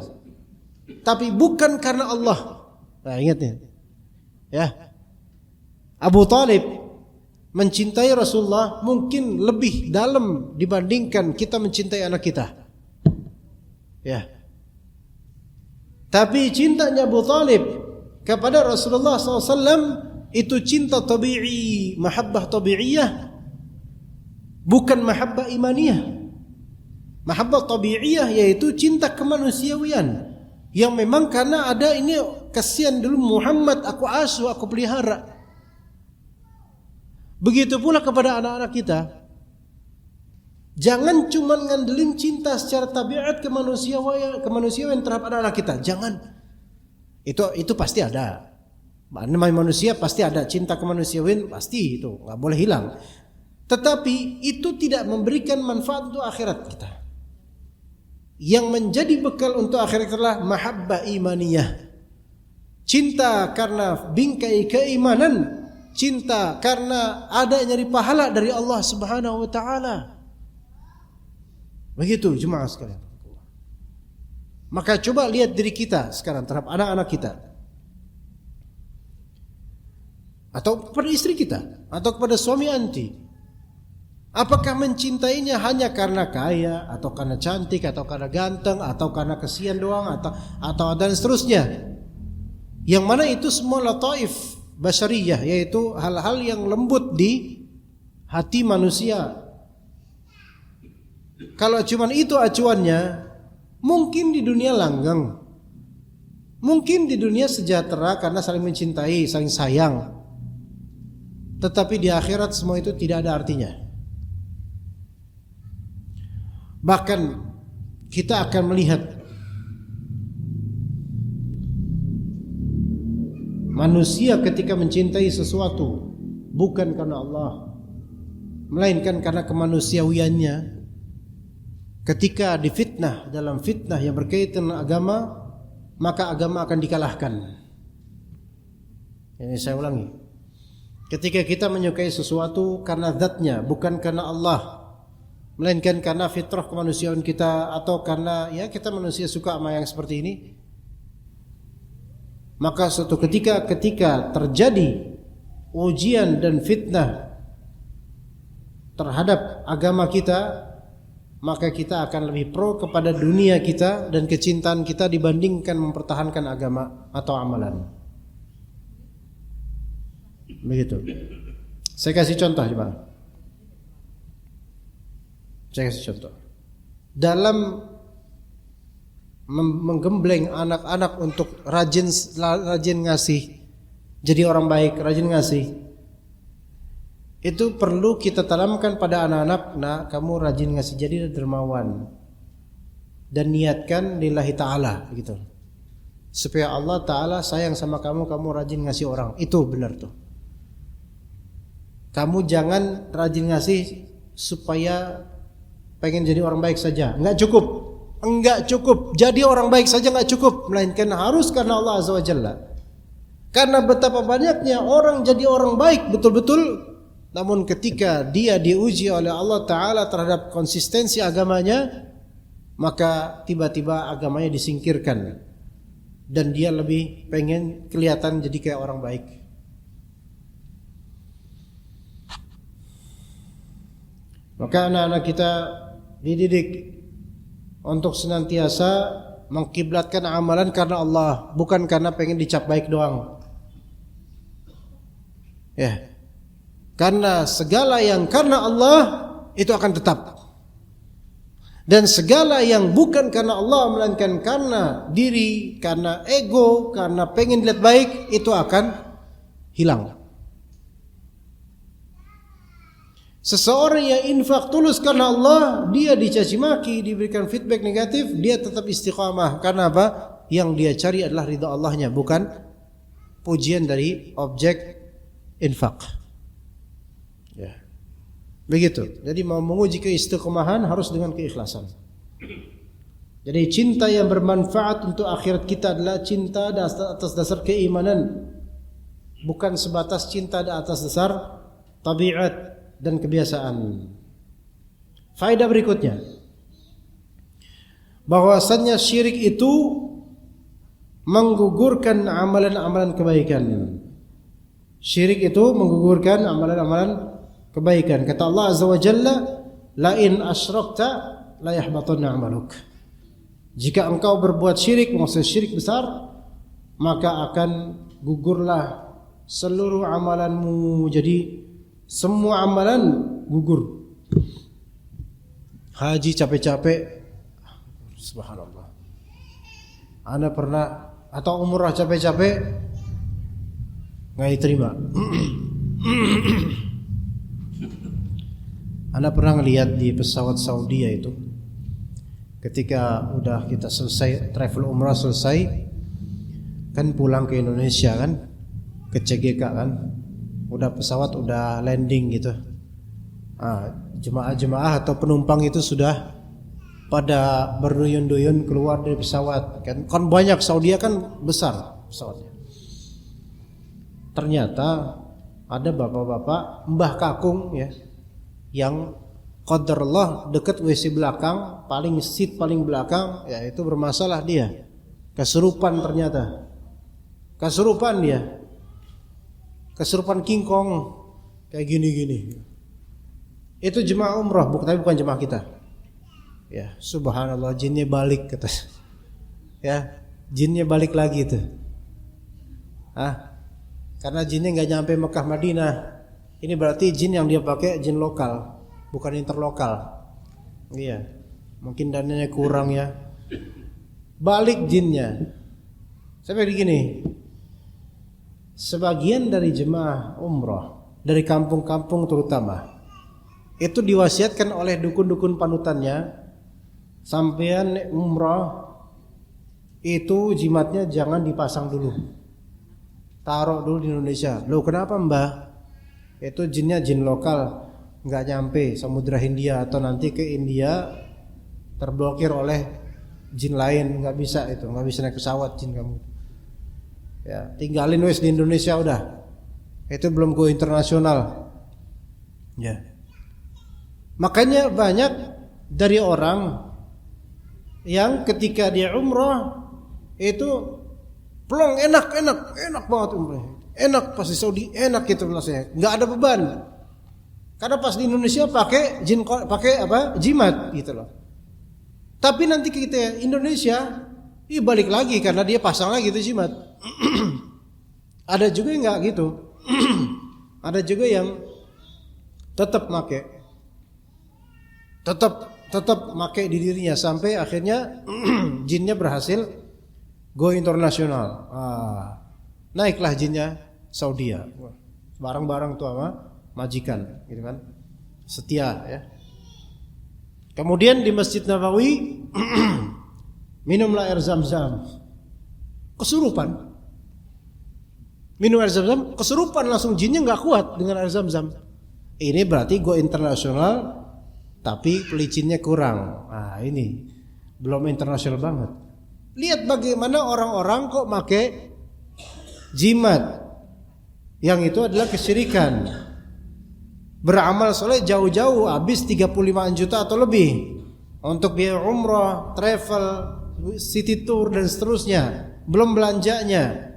tapi bukan karena Allah. Nah, ingat ya, Abu Talib mencintai Rasulullah mungkin lebih dalam dibandingkan kita mencintai anak kita. Ya. Tapi cintanya Abu Talib kepada Rasulullah SAW itu cinta tabi'i, mahabbah tabi'iyah, bukan mahabbah imaniyah. Mahabbah tabi'iyah yaitu cinta kemanusiawian yang memang karena ada ini kasihan dulu Muhammad, aku asuh, aku pelihara. Begitu pula kepada anak-anak kita. Jangan cuma ngandelin cinta secara tabiat kemanusiawian terhadap anak-anak kita. Jangan. Itu pasti ada. Namanya manusia pasti ada cinta kemanusiawian, pasti itu, enggak boleh hilang. Tetapi itu tidak memberikan manfaat untuk akhirat kita. Yang menjadi bekal untuk akhirat adalah mahabbah imaniyah. Cinta karena bingkai keimanan, cinta karena ada nyari pahala dari Allah Subhanahu wa taala. Begitu jemaah sekalian. Maka coba lihat diri kita sekarang terhadap anak-anak kita, atau kepada istri kita, atau kepada suami anti. Apakah mencintainya hanya karena kaya, atau karena cantik, atau karena ganteng, atau karena kesian doang, atau dan seterusnya? Yang mana itu semua lataif basyariyah, yaitu hal-hal yang lembut di hati manusia. Kalau cuman itu acuannya, mungkin di dunia langgeng, mungkin di dunia sejahtera karena saling mencintai, saling sayang. Tetapi di akhirat semua itu tidak ada artinya. Bahkan kita akan melihat manusia ketika mencintai sesuatu bukan karena Allah, melainkan karena kemanusiawiannya. Ketika difitnah dalam fitnah yang berkaitan dengan agama, maka agama akan dikalahkan. Ini saya ulangi. Ketika kita menyukai sesuatu karena zatnya, bukan karena Allah, melainkan karena fitrah kemanusiaan kita, atau karena ya kita manusia suka sama yang seperti ini, maka suatu ketika terjadi ujian dan fitnah terhadap agama kita, maka kita akan lebih pro kepada dunia kita dan kecintaan kita dibandingkan mempertahankan agama atau amalan. Begitu. Saya kasih contoh coba. Saya kasih contoh. Dalam menggembleng anak-anak untuk rajin ngasih, jadi orang baik, rajin ngasih. itu perlu kita tanamkan pada anak-anak. Nah, kamu rajin ngasih, jadi dermawan dan niatkan lillahi ta'ala gitu, supaya Allah Ta'ala sayang sama kamu, kamu rajin ngasih orang. Itu benar tuh. Kamu jangan rajin ngasih supaya pengen jadi orang baik saja. Enggak cukup. Jadi orang baik saja enggak cukup, melainkan harus karena Allah Azza wa Jalla. Karena betapa banyaknya orang jadi orang baik betul-betul, namun ketika dia diuji oleh Allah Ta'ala terhadap konsistensi agamanya, maka tiba-tiba agamanya disingkirkan dan dia lebih pengen kelihatan jadi kayak orang baik. Maka anak-anak kita dididik untuk senantiasa mengkiblatkan amalan karena Allah, bukan karena pengen dicap baik doang. Ya. Karena segala yang karena Allah itu akan tetap. Dan segala yang bukan karena Allah, melainkan karena diri, karena ego, karena pengen dilihat baik, itu akan hilang. Seseorang yang infak tulus karena Allah, dia dicaci maki, diberikan feedback negatif, dia tetap istiqamah. Karena apa? Yang dia cari adalah ridha Allahnya, bukan pujian dari objek infak. Ya. Begitu. Jadi mau menguji keistiqomahan harus dengan keikhlasan. Jadi cinta yang bermanfaat untuk akhirat kita adalah cinta atas dasar keimanan, bukan sebatas cinta atas dasar tabiat dan kebiasaan. Faedah berikutnya, bahwasannya syirik itu menggugurkan amalan-amalan kebaikan. Syirik itu menggugurkan amalan-amalan kebaikan. Kata Allah Azza wa Jalla, la in asyrakta la yahbatanna 'amaluk. Jika engkau berbuat syirik, maksudnya syirik besar, maka akan gugurlah seluruh amalanmu. Jadi semua amalan gugur. Haji capek-capek, subhanallah. Ana pernah, atau umrah capek-capek nggak diterima. Ana pernah ngelihat di pesawat Saudi itu, ketika udah kita selesai travel umrah selesai, kan pulang ke Indonesia kan, ke CGK kan. Udah pesawat udah landing gitu. Jemaah-jemaah atau penumpang itu sudah pada berduyun-duyun keluar dari pesawat kan banyak, Saudi kan besar pesawatnya. Ternyata ada bapak-bapak mbah kakung ya, yang qadarullah dekat WC belakang, paling seat paling belakang, ya itu bermasalah dia. Kesurupan ternyata. Kesurupan dia. Kesurupan kingkong kayak gini-gini. Itu jemaah umrah, tapi bukan jemaah kita. Ya, subhanallah, jinnya balik kata. Ya, jinnya balik lagi itu. Karena jinnya enggak nyampe Mekah Madinah. Ini berarti jin yang dia pakai jin lokal, bukan interlokal. Iya. Mungkin dananya kurang ya. Balik jinnya. Sampai begini. Sebagian dari jemaah umrah dari kampung-kampung terutama itu diwasiatkan oleh dukun-dukun panutannya, sampean umrah itu jimatnya jangan dipasang dulu, taruh dulu di Indonesia. Loh kenapa mbah? Itu jinnya jin lokal, nggak nyampe Samudra Hindia, atau nanti ke India terblokir oleh jin lain, nggak bisa naik pesawat jin kamu. Ya, tinggalin wes di Indonesia udah. Itu belum go internasional. Ya. Makanya banyak dari orang yang ketika dia umrah itu plong enak banget umrah. Enak pas di Saudi, enak gitu rasanya. Enggak ada beban. Karena pas di Indonesia pakai jimat gitu loh. Tapi nanti kita Indonesia balik lagi karena dia pasang lagi itu jimat. Ada juga yang enggak gitu. Ada juga yang tetap pakai. Tetap pakai di dirinya sampai akhirnya jinnya berhasil go internasional. Naiklah jinnya Saudi. Barang-barang tuh sama majikan, gitu kan? Setia, ya. Kemudian di Masjid Nabawi minumlah air Zam-Zam. Kesurupan. Minum air Zam-Zam, kesurupan langsung, jinnya nggak kuat dengan air Zam-Zam. Ini berarti go internasional, tapi pelicinnya kurang. Nah, ini belum internasional banget. Lihat bagaimana orang-orang kok make jimat, yang itu adalah kesyirikan. Beramal soleh jauh-jauh habis 35 juta atau lebih untuk biaya umrah, travel, city tour dan seterusnya, belum belanjanya.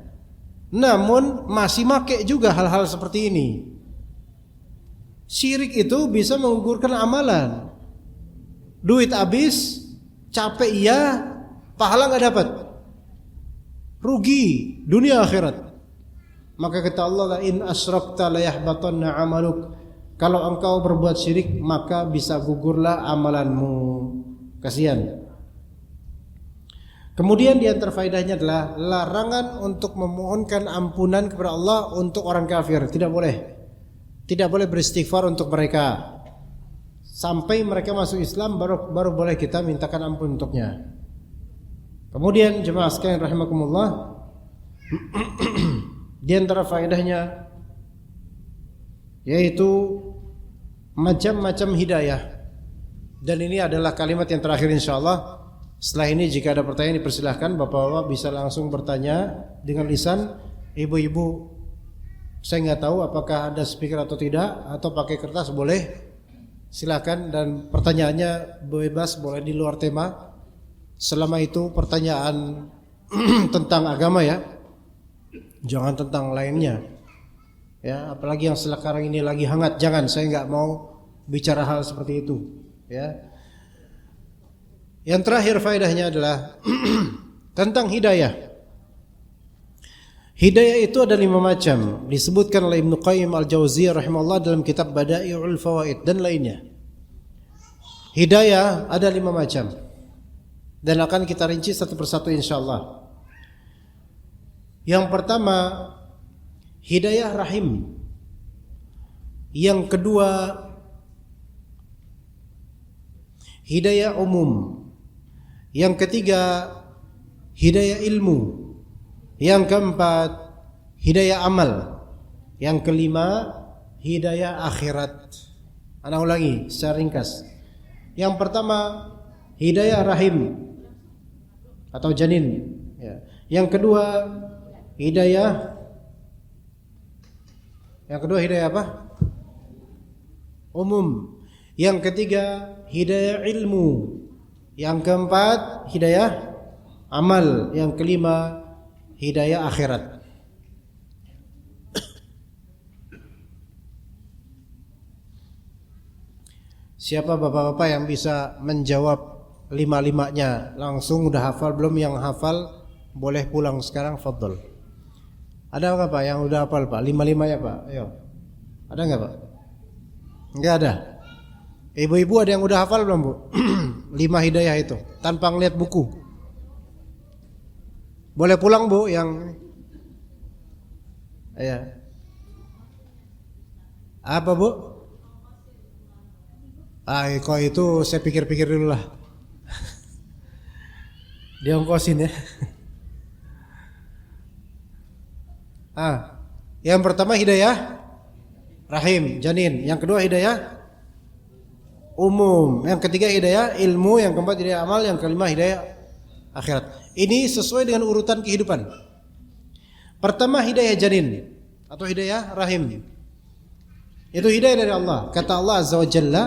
Namun masih make juga hal-hal seperti ini. Syirik itu bisa menggugurkan amalan. Duit habis, capek iya, pahala enggak dapat. Rugi dunia akhirat. Maka kata Allah, la in asyrakta la yahbatanna 'amaluk. Kalau engkau berbuat syirik, maka bisa gugurlah amalanmu. Kasihan. Kemudian di antara faedahnya adalah larangan untuk memohonkan ampunan kepada Allah untuk orang kafir. Tidak boleh. Tidak boleh beristighfar untuk mereka. Sampai mereka masuk Islam baru boleh kita mintakan ampun untuknya. Kemudian jemaah sekalian rahimakumullah, di antara faedahnya yaitu macam-macam hidayah. Dan ini adalah kalimat yang terakhir insyaallah. Setelah ini jika ada pertanyaan dipersilahkan, bapak-bapak bisa langsung bertanya dengan lisan. Ibu-ibu, saya nggak tahu apakah ada speaker atau tidak, atau pakai kertas boleh, silakan. Dan pertanyaannya bebas, boleh di luar tema. Selama itu pertanyaan tentang agama ya, jangan tentang lainnya. Ya, apalagi yang sekarang ini lagi hangat, jangan. Saya nggak mau bicara hal seperti itu. Ya. Yang terakhir faedahnya adalah tentang hidayah. Hidayah itu ada 5 macam. Disebutkan oleh Ibnu Qayyim Al-Jauziyah rahimahullah dalam kitab Bada'i'ul Fawaid dan lainnya. Hidayah ada 5 macam. Dan akan kita rinci satu persatu insyaallah. Yang pertama, hidayah rahim. Yang kedua, hidayah umum. Yang ketiga, hidayah ilmu. Yang keempat, hidayah amal. Yang kelima, hidayah akhirat. Ana ulangi secara ringkas. Yang pertama, hidayah rahim atau janin. Yang kedua, hidayah. Yang kedua hidayah apa? Umum. Yang ketiga, hidayah ilmu. Yang keempat, hidayah amal. Yang kelima, hidayah akhirat. Siapa bapak-bapak yang bisa menjawab 5-5-nya? Langsung udah hafal belum? Yang hafal boleh pulang sekarang, fadhol. Ada enggak Pak yang udah hafal Pak? 5-5 ya Pak? Ayo. Ada enggak Pak? Enggak ada. Ibu-ibu ada yang udah hafal belum Bu? 5 hidayah itu tanpa ngeliat buku. Boleh pulang Bu yang ya. Apa Bu? Kok itu saya pikir-pikir dulu lah. Diongkosin ya. Yang pertama hidayah rahim, janin. Yang kedua hidayah umum. Yang ketiga hidayah ilmu. Yang keempat hidayah amal. Yang kelima hidayah akhirat. Ini sesuai dengan urutan kehidupan. Pertama hidayah janin atau hidayah rahim. Itu hidayah dari Allah. Kata Allah Azza wa Jalla,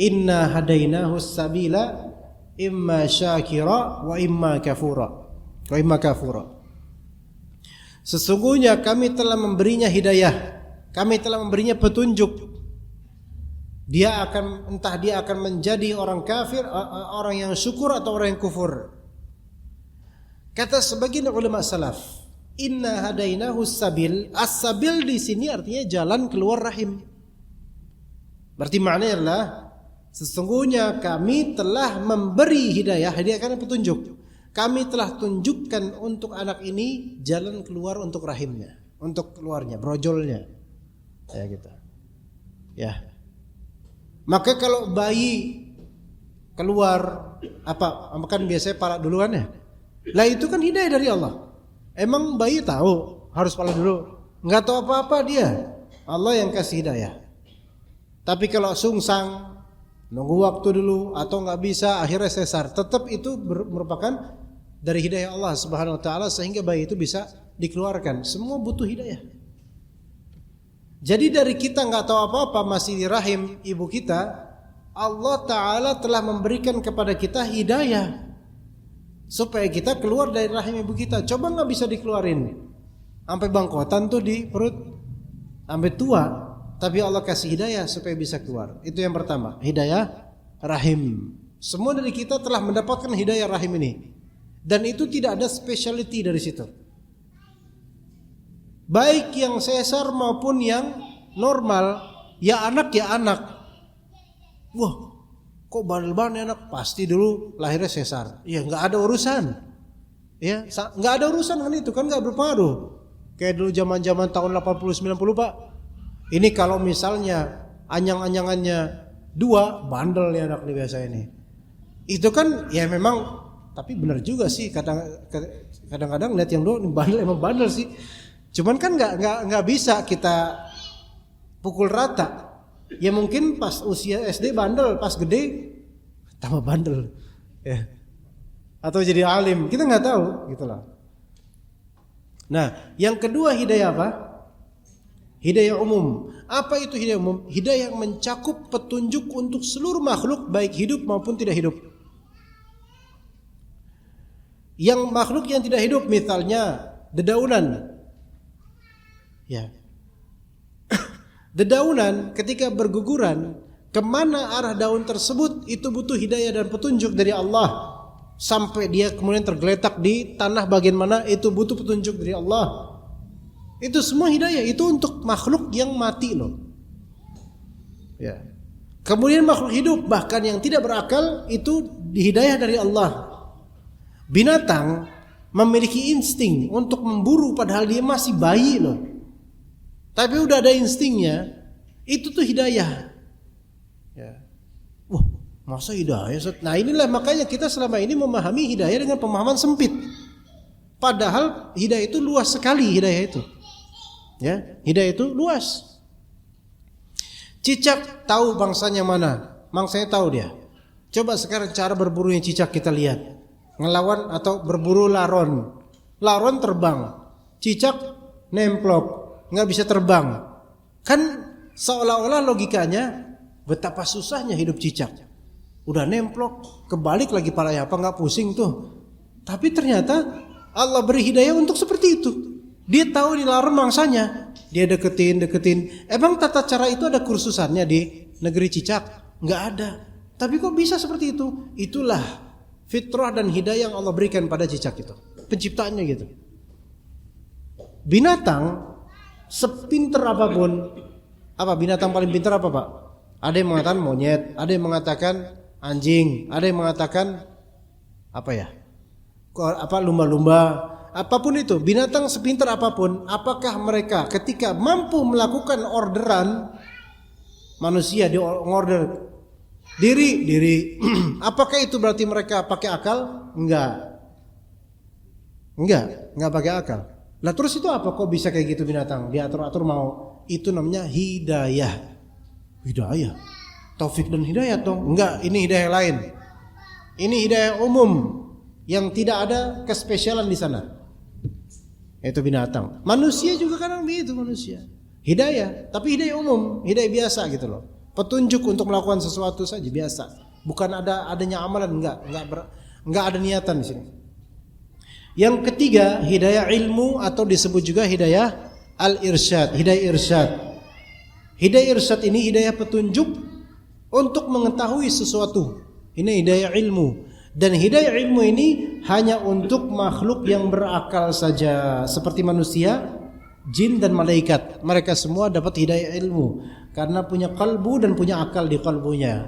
inna hadainahu sabila imma syakira wa imma kafura. Sesungguhnya kami telah memberinya hidayah, kami telah memberinya petunjuk. Dia akan menjadi orang kafir, orang yang syukur atau orang yang kufur. Kata sebagian ulama salaf, inna hadainahu sabil. As-sabil di sini artinya jalan keluar rahim. Berarti maknanya adalah sesungguhnya kami telah memberi hidayah karena petunjuk. Kami telah tunjukkan untuk anak ini jalan keluar untuk rahimnya, untuk keluarnya, brojolnya. Ya gitu. Ya. Maka kalau bayi keluar kan biasanya pala duluan ya. Lah itu kan hidayah dari Allah. Emang bayi tahu harus pala dulu? Enggak tahu apa-apa dia. Allah yang kasih hidayah. Tapi kalau sungsang, nunggu waktu dulu atau enggak bisa akhirnya sesar, tetap itu merupakan dari hidayah Allah Subhanahu wa taala sehingga bayi itu bisa dikeluarkan. Semua butuh hidayah. Jadi dari kita enggak tahu apa-apa masih di rahim ibu kita, Allah taala telah memberikan kepada kita hidayah supaya kita keluar dari rahim ibu kita. Coba enggak bisa dikeluarin. Sampai bangkotan tuh di perut sampai tua, tapi Allah kasih hidayah supaya bisa keluar. Itu yang pertama, hidayah rahim. Semua dari kita telah mendapatkan hidayah rahim ini. Dan itu tidak ada speciality dari situ. Baik yang sesar maupun yang normal, ya anak. Wah, kok bandel-bandel anak? Pasti dulu lahirnya sesar. Ya nggak ada urusan. Ya, nggak ada urusan kan itu kan nggak berpengaruh. Kayak dulu zaman-zaman tahun 80-90 Pak. Ini kalau misalnya anyang-anyangannya 2, bandel ya anak nih biasa ini. Itu kan ya memang, tapi benar juga sih kadang-kadang lihat yang 2 bandel emang bandel sih. Cuman kan nggak bisa kita pukul rata. Ya mungkin pas usia SD bandel, pas gede tambah bandel. Ya. Atau jadi alim, kita nggak tahu, gitulah. Nah, yang kedua hidayah apa? Hidayah umum. Apa itu hidayah umum? Hidayah yang mencakup petunjuk untuk seluruh makhluk baik hidup maupun tidak hidup. Yang makhluk yang tidak hidup misalnya dedaunan. Ya. Dedaunan ketika berguguran, kemana arah daun tersebut itu butuh hidayah dan petunjuk dari Allah. Sampai dia kemudian tergeletak di tanah bagian mana itu butuh petunjuk dari Allah. Itu semua hidayah, itu untuk makhluk yang mati loh. Ya. Kemudian makhluk hidup bahkan yang tidak berakal itu hidayah dari Allah. Binatang memiliki insting untuk memburu padahal dia masih bayi loh. Tapi udah ada instingnya, itu tuh hidayah. Ya. Wah, masa hidayah? Nah inilah makanya kita selama ini memahami hidayah dengan pemahaman sempit. Padahal hidayah itu luas sekali hidayah itu. Ya, hidayah itu luas. Cicak tahu bangsanya mana? Bangsanya tahu dia. Coba sekarang cara berburunya cicak kita lihat. Ngelawan atau berburu laron. Laron terbang. Cicak nemplok. Nggak bisa terbang. Kan seolah-olah logikanya betapa susahnya hidup cicak. Udah nemplok, kebalik lagi palanya apa nggak pusing tuh. Tapi ternyata Allah beri hidayah untuk seperti itu. Dia tahu di laron mangsanya, dia deketin. Emang tata cara itu ada kursusannya di negeri cicak? Nggak ada. Tapi kok bisa seperti itu? Itulah fitrah dan hidayah yang Allah berikan pada cicak itu. Penciptaannya gitu. Binatang sepinter apapun, apa binatang paling pintar apa Pak? Ada yang mengatakan monyet, ada yang mengatakan anjing, ada yang mengatakan apa ya? Lumba-lumba, apapun itu, binatang sepintar apapun, apakah mereka ketika mampu melakukan orderan manusia di order diri, apakah itu berarti mereka pakai akal? Enggak pakai akal. Lah terus itu apa? Kok bisa kayak gitu binatang? Diatur-atur mau. Itu namanya hidayah. Hidayah. Taufik dan hidayah toh? Enggak, ini hidayah lain. Ini hidayah umum yang tidak ada kespesialan di sana. Itu binatang. Manusia juga kadang begitu manusia. Hidayah, tapi hidayah umum, hidayah biasa gitu loh. Petunjuk untuk melakukan sesuatu saja biasa. Bukan adanya amalan, enggak ada niatan di sini. Yang ketiga, hidayah ilmu atau disebut juga hidayah al-irsyad, hidayah irsyad. Hidayah irsyad ini hidayah petunjuk untuk mengetahui sesuatu. Ini hidayah ilmu. Dan hidayah ilmu ini hanya untuk makhluk yang berakal saja, seperti manusia, jin dan malaikat. Mereka semua dapat hidayah ilmu karena punya kalbu dan punya akal di kalbunya.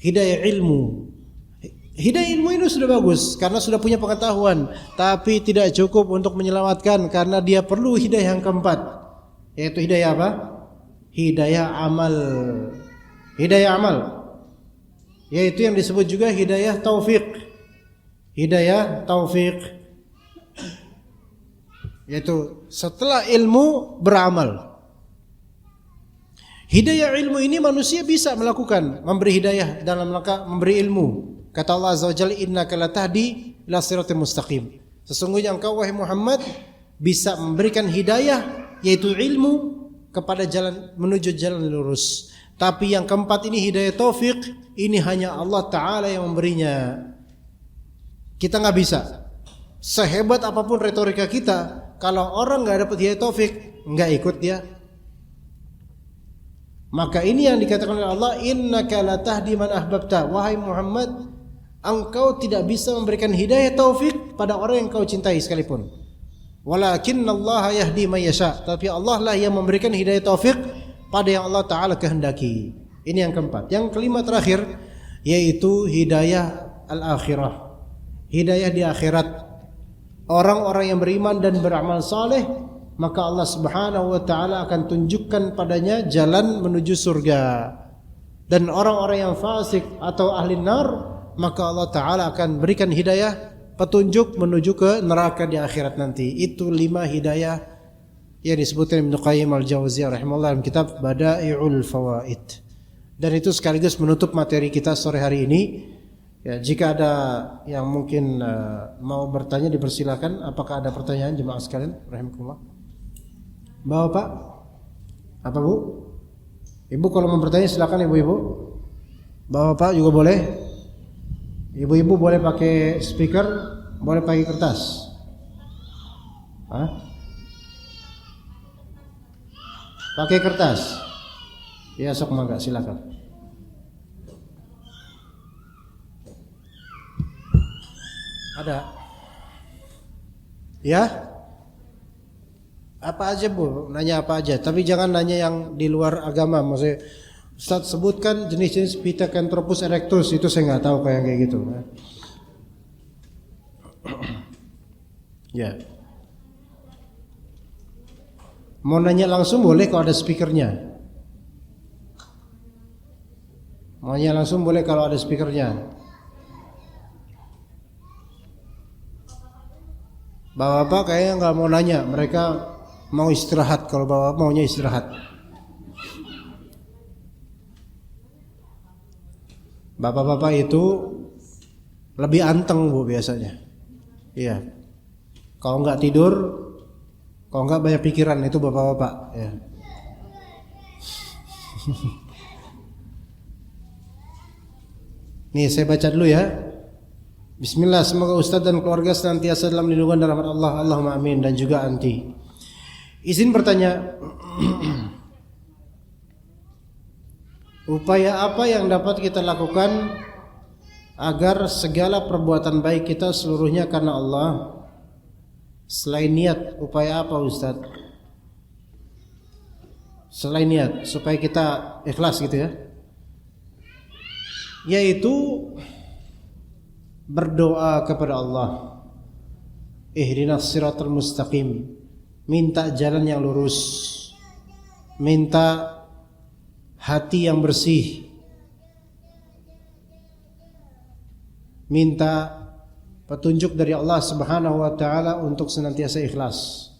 Hidayah ilmu. Hidayah ilmu ini sudah bagus karena sudah punya pengetahuan, tapi tidak cukup untuk menyelamatkan karena dia perlu hidayah yang keempat, yaitu hidayah apa? hidayah amal. Hidayah amal, yaitu yang disebut juga hidayah taufik. Hidayah taufik, yaitu setelah ilmu beramal. Hidayah ilmu ini manusia bisa melakukan, memberi hidayah dalam rangka memberi ilmu. Kata Allah Azza wa Jalla, innaka latahdi ila siratal mustaqim. Sesungguhnya engkau wahai Muhammad bisa memberikan hidayah, yaitu ilmu, kepada jalan, menuju jalan lurus. Tapi yang keempat ini hidayah taufik, ini hanya Allah Ta'ala yang memberinya. Kita nggak bisa. Sehebat apapun retorika kita, kalau orang nggak dapat hidayah taufik, nggak ikut dia. Maka ini yang dikatakan oleh Allah, innaka latahdi man ahbabta. Wahai Muhammad, engkau tidak bisa memberikan hidayah taufik pada orang yang kau cintai sekalipun. Walakinnallaha yahdi man yasha. Tapi Allah lah yang memberikan hidayah taufik pada yang Allah Ta'ala kehendaki. Ini yang keempat. Yang kelima terakhir, yaitu hidayah al-akhirah, hidayah di akhirat. Orang-orang yang beriman dan beramal saleh, maka Allah Subhanahu wa Ta'ala akan tunjukkan padanya jalan menuju surga. Dan orang-orang yang fasik atau ahli nar, maka Allah Ta'ala akan berikan hidayah, petunjuk menuju ke neraka di akhirat nanti. Itu 5 hidayah yang disebutkan Ibnu Qayyim al-Jauziyah rahimahullah dalam kitab Bada'i'ul Fawaid. Dan itu sekaligus menutup materi kita sore hari ini. Ya, jika ada yang mungkin mau bertanya dipersilakan. Apakah ada pertanyaan jemaah sekalian rahimakumullah? Bapak? Apa Bu? Ibu kalau mau bertanya silakan ibu-ibu. Bapak juga boleh. Ibu-ibu boleh pakai speaker, boleh pakai kertas. Pakai kertas. Ya, sok mangga silakan. Ada? Ya? Apa aja Bu? Nanya apa aja. Tapi jangan nanya yang di luar agama. Maksudnya Ustaz sebutkan jenis-jenis Pithecanthropus erectus. Itu saya nggak tahu kayak gitu. Ya. Mau nanya langsung boleh kalau ada speakernya. Mau nanya langsung boleh kalau ada speakernya. Bapak-bapak kayaknya nggak mau nanya, mereka mau istirahat. Kalau bapak maunya istirahat. Bapak-bapak itu lebih anteng Bu biasanya. Iya. Kalau nggak tidur, kalau nggak banyak pikiran, itu bapak-bapak. Ya. Nih saya baca dulu ya. Bismillah, semoga Ustaz dan keluarga senantiasa dalam lindungan dan rahmat Allah. Allahumma amin. Dan juga anti. Izin bertanya, upaya apa yang dapat kita lakukan agar segala perbuatan baik kita seluruhnya karena Allah? Selain niat, upaya apa Ustaz? Selain niat, supaya kita ikhlas gitu ya. Yaitu berdoa kepada Allah, ihdinas siratal mustaqim, minta jalan yang lurus, minta hati yang bersih, minta petunjuk dari Allah Subhanahu wa Ta'ala untuk senantiasa ikhlas.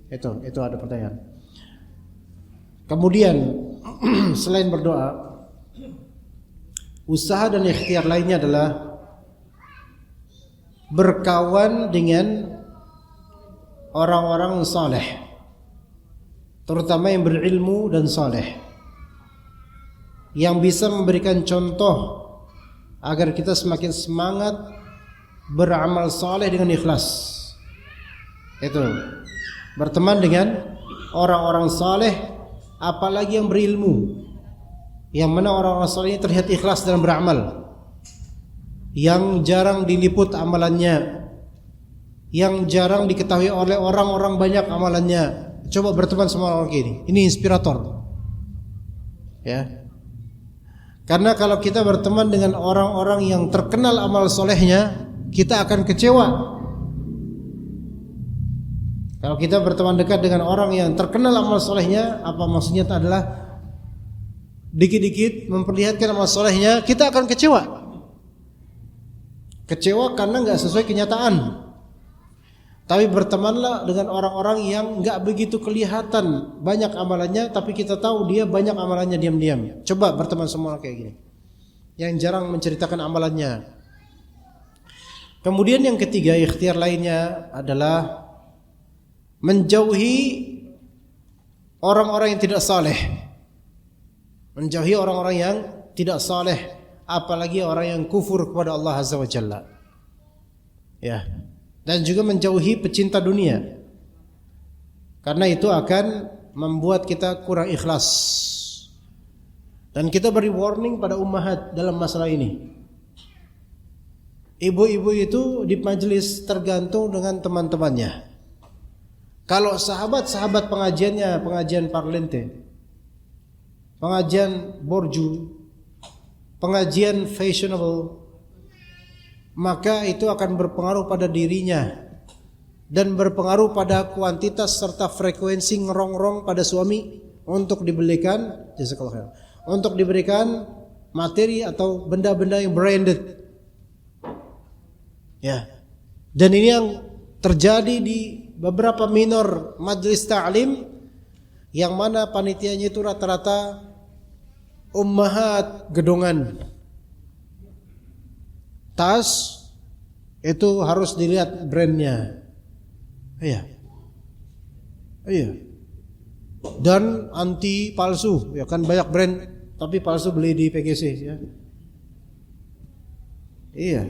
Itu ada pertanyaan. Kemudian selain berdoa, usaha dan ikhtiar lainnya adalah berkawan dengan orang-orang saleh, terutama yang berilmu dan saleh, yang bisa memberikan contoh agar kita semakin semangat beramal saleh dengan ikhlas. Itu berteman dengan orang-orang saleh, apalagi yang berilmu, yang mana orang-orang saleh ini terlihat ikhlas dalam beramal, yang jarang diliput amalannya, yang jarang diketahui oleh orang-orang banyak amalannya. Coba berteman sama orang ini. Ini inspirator. Ya. Karena kalau kita berteman dengan orang-orang yang terkenal amal solehnya, kita akan kecewa. Kalau kita berteman dekat dengan orang yang terkenal amal solehnya, apa maksudnya adalah dikit-dikit memperlihatkan amal solehnya, kita akan kecewa. Kecewa karena nggak sesuai kenyataan. Tapi bertemanlah dengan orang-orang yang nggak begitu kelihatan banyak amalannya, tapi kita tahu dia banyak amalannya diam-diam. Coba berteman semua kayak gini, yang jarang menceritakan amalannya. Kemudian yang ketiga, ikhtiar lainnya adalah menjauhi orang-orang yang tidak saleh. Menjauhi orang-orang yang tidak saleh, apalagi orang yang kufur kepada Allah Azza wa Jalla. Ya. Dan juga menjauhi pecinta dunia, karena itu akan membuat kita kurang ikhlas. Dan kita beri warning pada ummahat dalam masalah ini. Ibu-ibu itu di majelis tergantung dengan teman-temannya. Kalau sahabat-sahabat pengajiannya pengajian parlente, pengajian borju, pengajian fashionable, maka itu akan berpengaruh pada dirinya dan berpengaruh pada kuantitas serta frekuensi ngerongrong pada suami untuk diberikan untuk diberikan materi atau benda-benda yang branded. Ya. Dan ini yang terjadi di beberapa minor majelis ta'lim yang mana panitianya itu rata-rata ummahat gedongan. Tas itu harus dilihat brandnya, iya. Dan anti palsu, ya kan banyak brand tapi palsu beli di PGC, ya. Iya.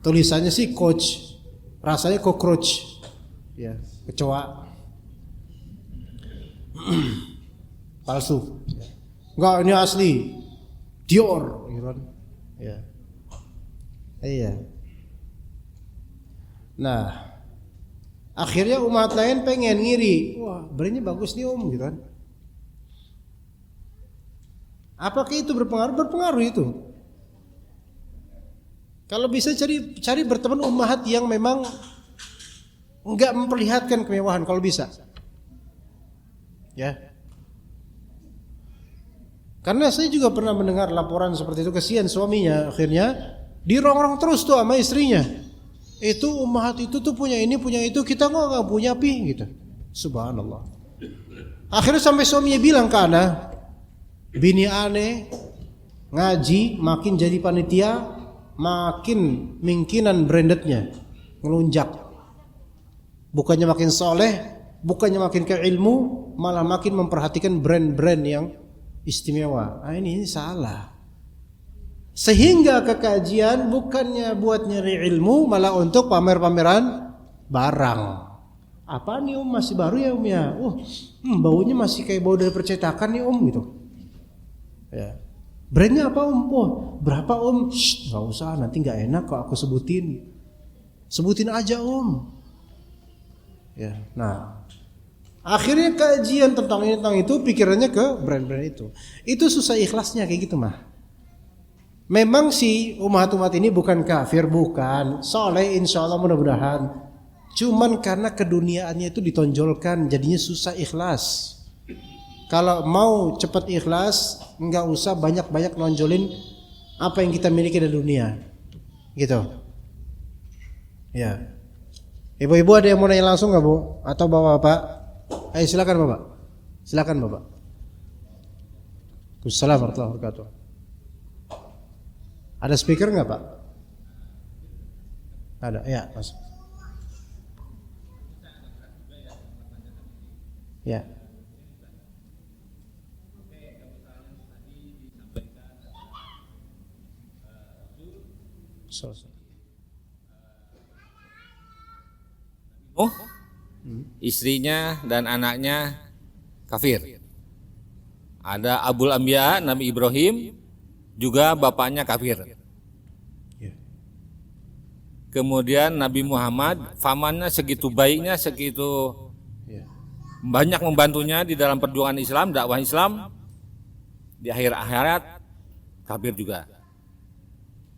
Tulisannya sih coach, rasanya cockroach, ya, kecoa. Palsu. Enggak, ini asli. Dior, gitu kan. Ya. Iya. Nah, akhirnya umat lain pengen ngiri. Wah, brandnya bagus nih om, gitu kan. Apakah itu berpengaruh? Berpengaruh itu. Kalau bisa cari berteman ummahat yang memang enggak memperlihatkan kemewahan kalau bisa. Ya. Karena saya juga pernah mendengar laporan seperti itu, kesian suaminya akhirnya dirongrong terus tuh sama istrinya. Itu ummahat itu tuh punya ini, punya itu, kita enggak punya gitu. Subhanallah. Akhirnya sampai suaminya bilang ke anak, bini aneh ngaji makin jadi panitia, makin mungkinan brandednya ngelunjak. Bukannya makin soleh, bukannya makin ke ilmu, malah makin memperhatikan brand-brand yang istimewa. Nah, ini salah. Sehingga kekajian bukannya buat nyari ilmu, malah untuk pamer-pameran barang. Apa nih om, masih baru ya om ya? Baunya masih kayak bau dari percetakan nih om, gitu. Ya. Brandnya apa om? Berapa om? Gak usah, nanti gak enak kalau aku sebutin. Sebutin aja om. Ya. Nah, akhirnya kajian tentang ini tentang itu, pikirannya ke brand-brand itu. Itu susah ikhlasnya kayak gitu mah. Memang si umat-umat ini bukan kafir, bukan soleh, insya Allah mudah-mudahan. Cuman karena keduniaannya itu ditonjolkan, jadinya susah ikhlas. Kalau mau cepat ikhlas, nggak usah banyak-banyak nonjolin apa yang kita miliki dari dunia, gitu. Ya, ibu-ibu ada yang mau nanya langsung nggak bu? Atau bapak-bapak? Ayo silakan bapak. Silakan bapak. Assalamualaikum warahmatullahi wabarakatuh. Ada speaker nggak pak? Ada, ya mas. Ya. Istrinya dan anaknya kafir. Ada Abul Anbiya, Nabi Ibrahim, juga bapaknya kafir. Kemudian Nabi Muhammad, famannya segitu baiknya, segitu banyak membantunya di dalam perjuangan Islam, dakwah Islam, di akhir akhirat kafir juga.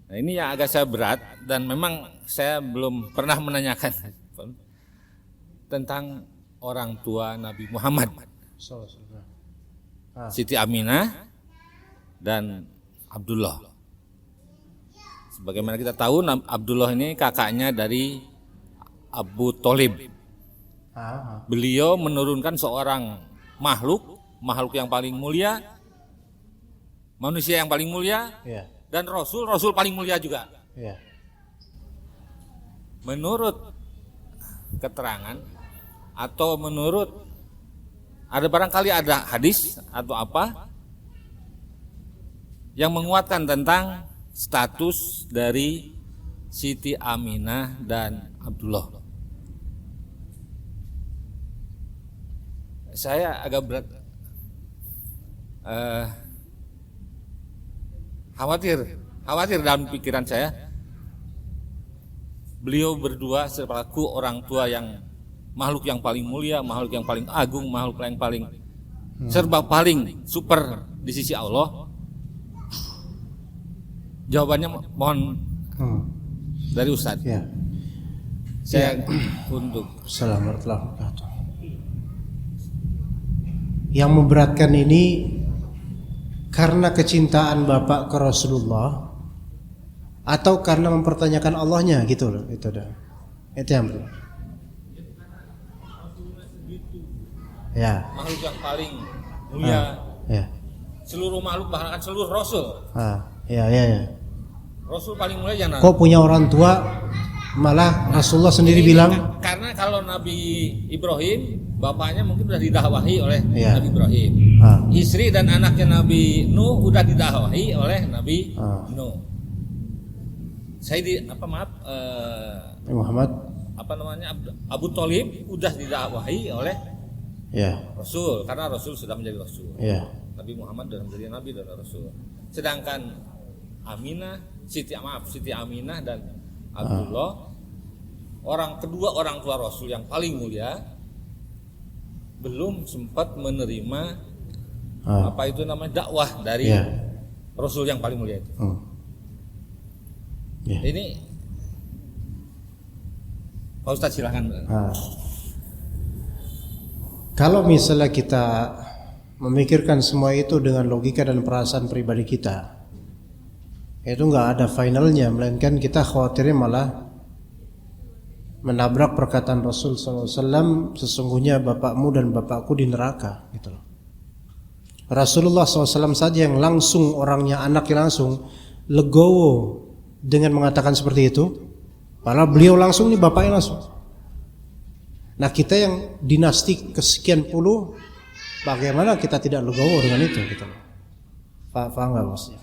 Nah, ini yang agak saya berat dan memang saya belum pernah menanyakan tentang orang tua Nabi Muhammad. Siti Aminah dan Abdullah. Sebagaimana kita tahu, Abdullah ini kakaknya dari Abu Thalib. Beliau menurunkan seorang makhluk yang paling mulia, manusia yang paling mulia, dan Rasul paling mulia juga. Menurut keterangan atau menurut barangkali ada hadis atau apa yang menguatkan tentang status dari Siti Aminah dan Abdullah. Saya agak berat, khawatir dalam pikiran saya, beliau berdua selaku orang tua yang makhluk yang paling mulia, makhluk yang paling agung, makhluk yang paling serba paling super di sisi Allah. Jawabannya mohon dari Ustadz. Saya untuk Assalamualaikum warahmatullahi wabarakatuh. Yang memberatkan ini karena kecintaan Bapak ke Rasulullah atau karena mempertanyakan Allahnya gitu loh. Itu yang berat. Makhluk yang paling mulia. Seluruh makhluk, bahkan seluruh Rasul. Rasul paling mulia jangan. Kok punya orang tua malah Rasulullah sendiri bilang? Karena kalau Nabi Ibrahim, bapaknya mungkin sudah didakwahi oleh Nabi Ibrahim. Istri dan anaknya Nabi Nuh sudah didakwahi oleh Nabi Nuh. Muhammad Abu Thalib sudah didakwahi oleh Rasul, karena Rasul sudah menjadi Rasul. Nabi Muhammad sudah menjadi Nabi dan Rasul. Sedangkan Siti Aminah dan Abdullah, kedua orang tua Rasul yang paling mulia, belum sempat menerima dakwah dari Rasul yang paling mulia itu. Ini Pak Ustadz silakan. Kalau misalnya kita memikirkan semua itu dengan logika dan perasaan pribadi kita, itu nggak ada finalnya, melainkan kita khawatirnya malah menabrak perkataan Rasul SAW, sesungguhnya bapakmu dan bapakku di neraka gitu loh. Rasulullah SAW saja yang langsung, orangnya anaknya langsung legowo dengan mengatakan seperti itu, padahal beliau langsung nih, bapaknya langsung. Nah kita yang dinasti kesekian puluh, bagaimana kita tidak legowo dengan itu gitu loh. Paham nggak maksudnya?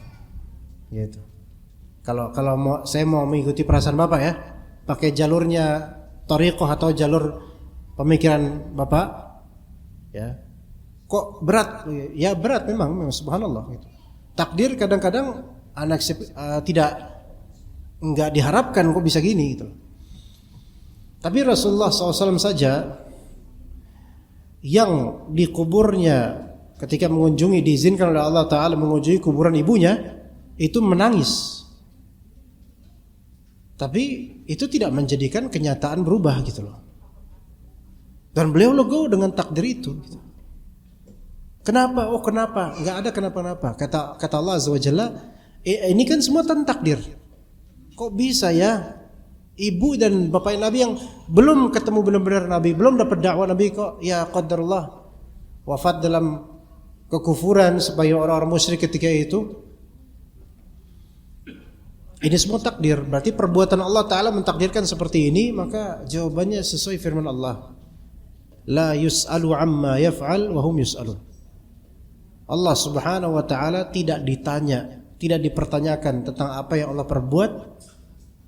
Gitu. Kalau saya mau mengikuti perasaan Bapak ya, pakai jalurnya thariqah atau jalur pemikiran Bapak, ya. Kok berat? Ya berat memang subhanallah gitu. Takdir kadang-kadang enggak diharapkan kok bisa gini gitu. Tapi Rasulullah SAW saja yang di kuburnya ketika mengunjungi, diizinkan oleh Allah Ta'ala mengunjungi kuburan ibunya, itu menangis. Tapi itu tidak menjadikan kenyataan berubah gitu loh. Dan beliau legowo dengan takdir itu gitu. Kenapa? Oh kenapa? Enggak ada kenapa-napa. Kata Allah Azza wa Jalla, ini kan semua tentang takdir. Kok bisa ya ibu dan bapak Nabi yang belum ketemu benar-benar Nabi, belum dapat dakwah Nabi, kok ya qadarullah wafat dalam kekufuran sebagai orang-orang musyrik ketika itu. Ini semua takdir. Berarti perbuatan Allah Ta'ala mentakdirkan seperti ini, maka jawabannya sesuai firman Allah, la yus'alu amma yaf'al wa hum yus'alun. Allah Subhanahu wa Ta'ala tidak ditanya, tidak dipertanyakan tentang apa yang Allah perbuat,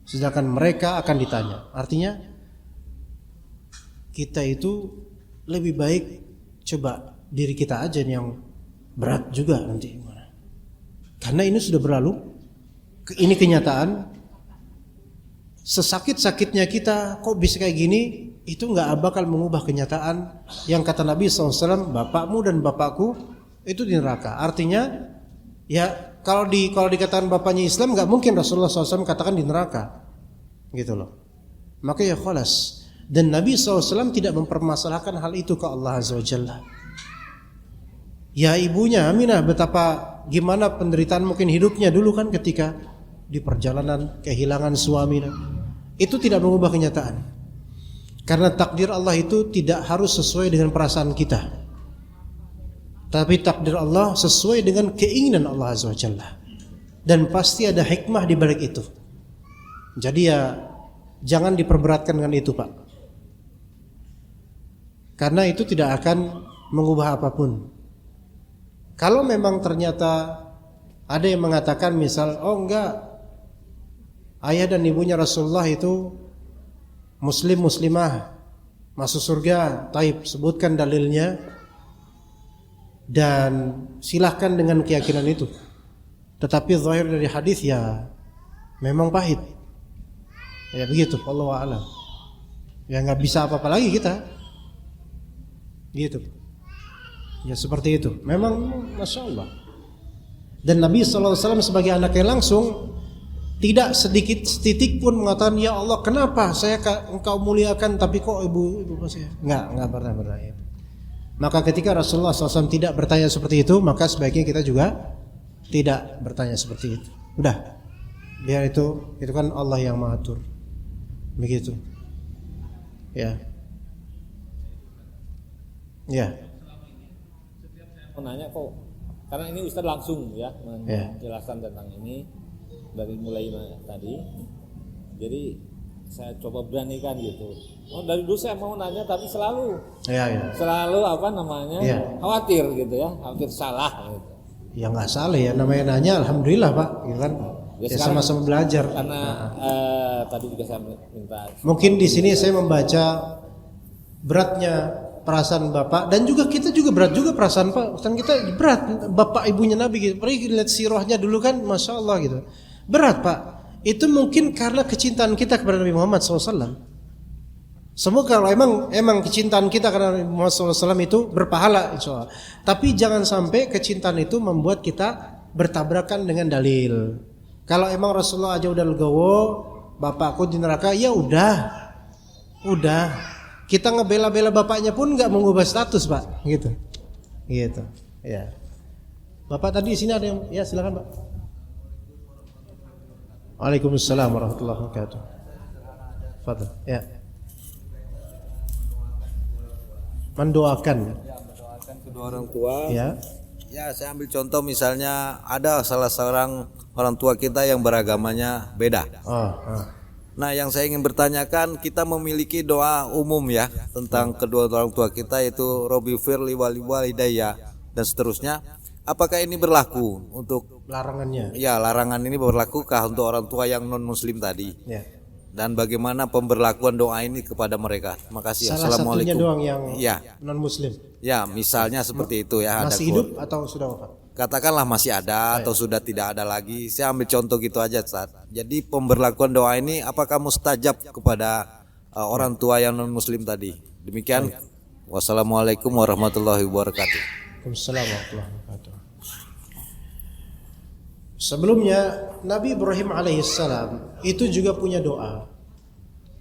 sedangkan mereka akan ditanya. Artinya kita itu lebih baik coba diri kita aja yang berat juga nanti. Karena ini sudah berlalu, ini kenyataan. Sesakit-sakitnya kita kok bisa kayak gini, itu nggak bakal mengubah kenyataan yang kata Nabi SAW, bapakmu dan bapakku itu di neraka. Artinya ya kalau dikatakan bapaknya Islam, nggak mungkin Rasulullah SAW katakan di neraka gitu loh. Maka ya khalas. Dan Nabi SAW tidak mempermasalahkan hal itu ke Allah Azza wa Jalla. Ya ibunya Aminah, gimana penderitaan mungkin hidupnya dulu kan ketika di perjalanan kehilangan suami. Itu tidak mengubah kenyataan. Karena takdir Allah itu tidak harus sesuai dengan perasaan kita. Tapi takdir Allah sesuai dengan keinginan Allah Azza wa Jalla. Dan pasti ada hikmah di balik itu. Jadi ya jangan diperberatkan dengan itu, Pak. Karena itu tidak akan mengubah apapun. Kalau memang ternyata ada yang mengatakan misal, oh enggak, ayah dan ibunya Rasulullah itu muslimah masuk surga, taib, sebutkan dalilnya dan silahkan dengan keyakinan itu. Tetapi zahir dari hadis ya memang pahit. Ya begitu, wallahu a'lam. Ya enggak bisa apa-apa lagi kita. Gitu. Ya seperti itu. Memang Masya Allah. Dan Nabi SAW sebagai anaknya langsung tidak sedikit setitik pun mengatakan, ya Allah kenapa engkau muliakan tapi kok ibu saya. Enggak pernah bertanya. Maka ketika Rasulullah SAW tidak bertanya seperti itu, maka sebaiknya kita juga tidak bertanya seperti itu. Udah. Biar itu kan Allah yang mengatur. Begitu. Ya. Ya. Mau nanya kok, karena ini Ustaz langsung ya menjelaskan tentang ini dari mulai tadi. Jadi saya coba beranikan gitu. Oh dari dulu saya mau nanya tapi selalu khawatir gitu ya, khawatir salah gitu. Ya nggak salah ya, namanya nanya alhamdulillah Pak, gitu kan. Ya sama-sama belajar. Karena tadi juga saya minta. Mungkin di sini saya membaca beratnya perasaan Bapak dan juga kita juga berat juga perasaan Pak. Dan kita berat Bapak ibunya Nabi gitu. Pergi lihat sirahnya dulu kan, Masya Allah gitu. Berat Pak. Itu mungkin karena kecintaan kita kepada Nabi Muhammad SAW. Semoga kalau emang kecintaan kita kepada Nabi Muhammad SAW itu berpahala insya Allah. Tapi jangan sampai kecintaan itu membuat kita bertabrakan dengan dalil. Kalau emang Rasulullah aja udah legowo, bapakku di neraka, ya udah. Kita ngebela-bela bapaknya pun nggak mengubah status Pak, gitu. Ya. Bapak tadi di sini ada yang, ya silakan Pak. Waalaikumsalam warahmatullahi wabarakatuh. Fadhil. Ya. Mendoakan kedua orang tua. Ya. Ya, saya ambil contoh misalnya ada salah seorang orang tua kita yang beragamanya beda. Nah, yang saya ingin bertanyakan, kita memiliki doa umum ya tentang kedua orang tua kita, yaitu Robbi firli walidayya dan seterusnya. Apakah ini berlaku untuk larangannya? Ya, larangan ini berlakukah untuk orang tua yang non muslim tadi? Ya. Dan bagaimana pemberlakuan doa ini kepada mereka? Terima kasih. Salah satunya doang yang non muslim. Ya, misalnya seperti itu ya. Masih hidup atau sudah wafat? Katakanlah masih ada atau sudah tidak ada lagi. Saya ambil contoh gitu aja, Ustaz. Jadi pemberlakuan doa ini apakah mustajab kepada orang tua yang non muslim tadi? Demikian. Wassalamualaikum warahmatullahi wabarakatuh. Waalaikumsalam warahmatullahi wabarakatuh. Sebelumnya Nabi Ibrahim alaihissalam itu juga punya doa.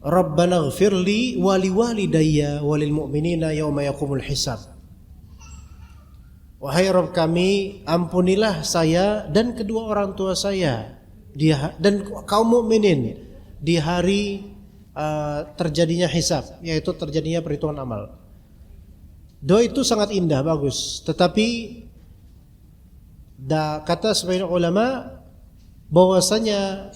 Rabbana ighfirli wa liwalidayya walil mu'minina yauma yaqumul hisab. Wahai Rabb kami, ampunilah saya dan kedua orang tua saya dan kaum mukminin di hari terjadinya hisab, yaitu terjadinya perhitungan amal. Doa itu sangat indah, bagus. Tetapi kata sebagian ulama bahwasanya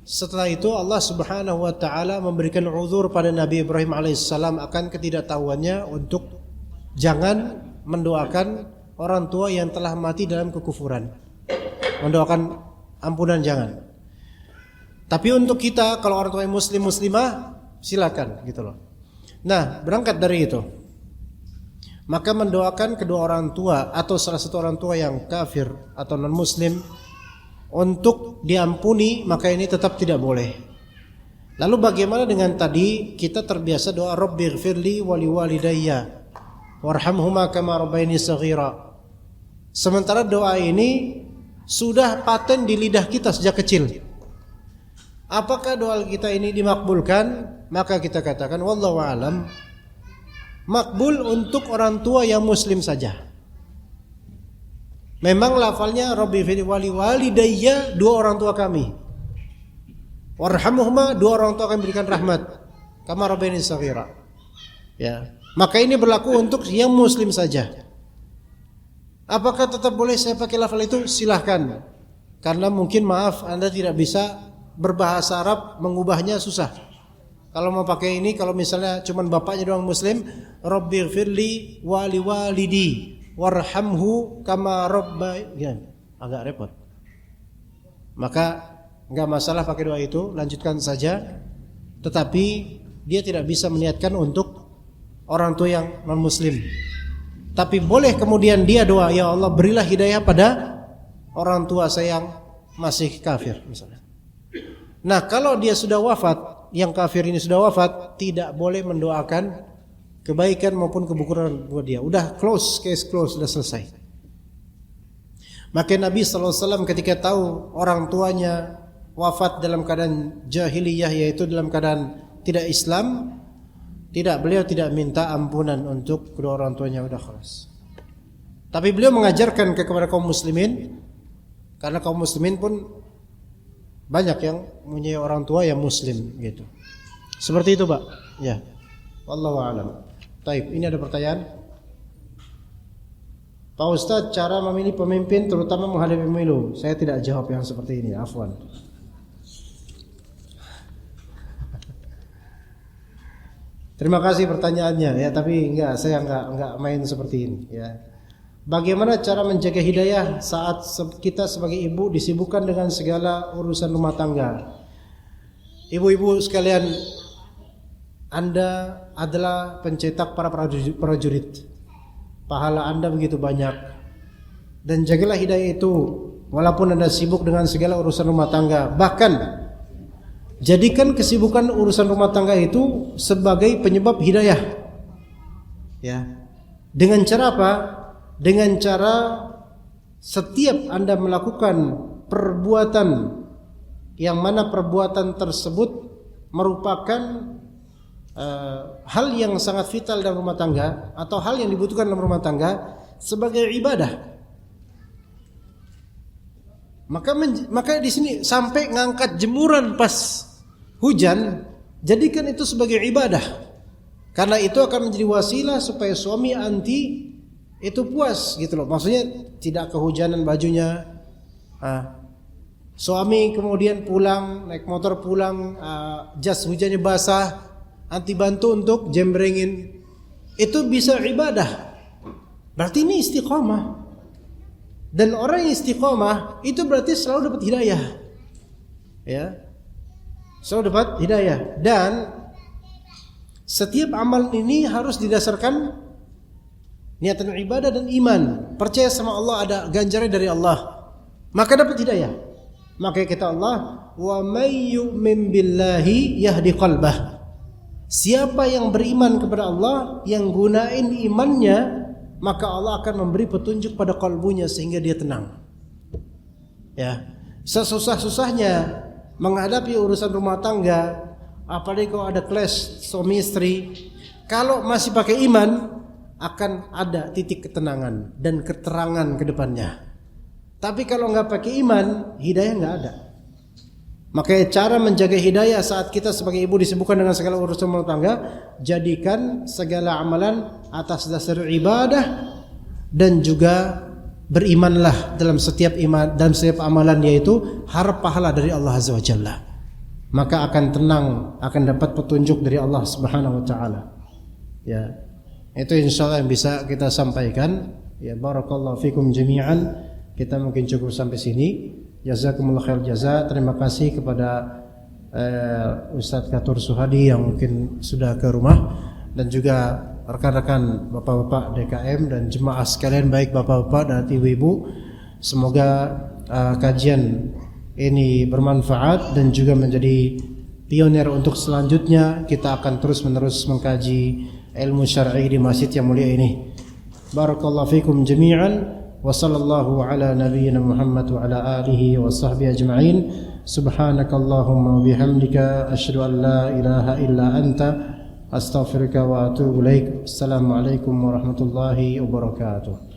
setelah itu Allah Subhanahu wa taala memberikan uzur pada Nabi Ibrahim alaihissalam akan ketidaktahuannya untuk jangan mendoakan orang tua yang telah mati dalam kekufuran. Mendoakan ampunan jangan. Tapi untuk kita kalau orang tua yang muslimah silakan gitu loh. Nah, berangkat dari itu, maka mendoakan kedua orang tua atau salah satu orang tua yang kafir atau non muslim untuk diampuni, maka ini tetap tidak boleh. Lalu bagaimana dengan tadi kita terbiasa doa Rabbighfirli wa liwalidayya warhamhuma kama rabbayani shaghira. Sementara doa ini sudah paten di lidah kita sejak kecil. Apakah doa kita ini dimakbulkan? Maka kita katakan wallahu alam, makbul untuk orang tua yang muslim saja. Memang lafalnya Rabbi fir wali walidayya, dua orang tua kami. Warhamhuma, dua orang tua kami berikan rahmat. Kama rabbayani shaghira. Ya. Maka ini berlaku untuk yang muslim saja. Apakah tetap boleh saya pakai lafal itu? Silahkan. Karena mungkin maaf Anda tidak bisa berbahasa Arab, mengubahnya susah. Kalau mau pakai ini, kalau misalnya cuman bapaknya doang muslim, Rabbighfirli wali walidi warhamhu kama rabbayani, agak repot. Maka enggak masalah pakai doa itu, lanjutkan saja. Tetapi dia tidak bisa meniatkan untuk orang tua yang non muslim. Tapi boleh kemudian dia doa, ya Allah berilah hidayah pada orang tua saya yang masih kafir misalnya. Nah, kalau dia sudah wafat, yang kafir ini sudah wafat, tidak boleh mendoakan kebaikan maupun keburukan buat dia. Udah close, case close, sudah selesai. Maka Nabi SAW ketika tahu orang tuanya wafat dalam keadaan jahiliyah, yaitu dalam keadaan tidak Islam, beliau tidak minta ampunan untuk kedua orang tuanya, udah khalas. Tapi beliau mengajarkan kepada kaum muslimin, karena kaum muslimin pun banyak yang punya orang tua yang muslim gitu. Seperti itu, Pak. Ya. Wallahu a'lam. Baik, ini ada pertanyaan. Pak Ustadz, cara memilih pemimpin terutama menghadapi pemilu. Saya tidak jawab yang seperti ini, afwan. Terima kasih pertanyaannya ya, tapi saya enggak main seperti ini ya. Bagaimana cara menjaga hidayah saat kita sebagai ibu disibukkan dengan segala urusan rumah tangga? Ibu-ibu sekalian, Anda adalah pencetak para prajurit. Pahala Anda begitu banyak. Dan jagalah hidayah itu walaupun Anda sibuk dengan segala urusan rumah tangga. Bahkan jadikan kesibukan urusan rumah tangga itu sebagai penyebab hidayah. Ya. Dengan cara apa? Dengan cara setiap Anda melakukan perbuatan yang mana perbuatan tersebut merupakan hal yang sangat vital dalam rumah tangga atau hal yang dibutuhkan dalam rumah tangga sebagai ibadah. Maka di sini sampai ngangkat jemuran pas hujan, jadikan itu sebagai ibadah. Karena itu akan menjadi wasilah supaya suami anti itu puas gitu loh. Maksudnya tidak kehujanan bajunya. Suami kemudian pulang naik motor pulang, jas hujannya basah, anti bantu untuk jembrengin. Itu bisa ibadah. Berarti ini istiqomah. Dan orang yang istiqomah itu berarti selalu dapat hidayah. Ya. Selalu dapat hidayah. Dan setiap amal ini harus didasarkan niatan ibadah dan iman. Percaya sama Allah, ada ganjaran dari Allah, maka dapat hidayah. Maka kata Allah, wa may yu'min billahi yahdi qalbah. Siapa yang beriman kepada Allah, yang gunain imannya, maka Allah akan memberi petunjuk pada kalbunya sehingga dia tenang. Ya, sesusah-susahnya menghadapi urusan rumah tangga, apalagi kalau ada clash suami istri, kalau masih pakai iman akan ada titik ketenangan dan keterangan ke depannya. Tapi kalau nggak pakai iman, hidayah nggak ada. Makanya cara menjaga hidayah saat kita sebagai ibu disibukkan dengan segala urusan rumah tangga, jadikan segala amalan atas dasar ibadah dan juga berimanlah dalam setiap amalan, yaitu harap pahala dari Allah Azza wa Jalla. Maka akan tenang, akan dapat petunjuk dari Allah Subhanahu wa taala. Ya. Itu insyaallah yang bisa kita sampaikan. Ya, barakallahu fikum jami'an. Kita mungkin cukup sampai sini. Jazakumullah khair jaza. Terima kasih kepada Ustadz Katur Suhadi yang mungkin sudah ke rumah, dan juga rekan-rekan bapak-bapak DKM dan jemaah sekalian, baik bapak-bapak dan ibu-ibu. Semoga kajian ini bermanfaat dan juga menjadi pionir untuk selanjutnya. Kita akan terus-menerus mengkaji ilmu syar'i di masjid yang mulia ini. Barakallahu fikum jami'an wa sallallahu ala nabiyyina Muhammad wa ala alihi wa sahbihi ajma'in. Subhanakallahumma wa bihamdika asyhadu an la ilaha illa anta astaghfiruka wa atubu ilaik. Assalamualaikum warahmatullahi wabarakatuh.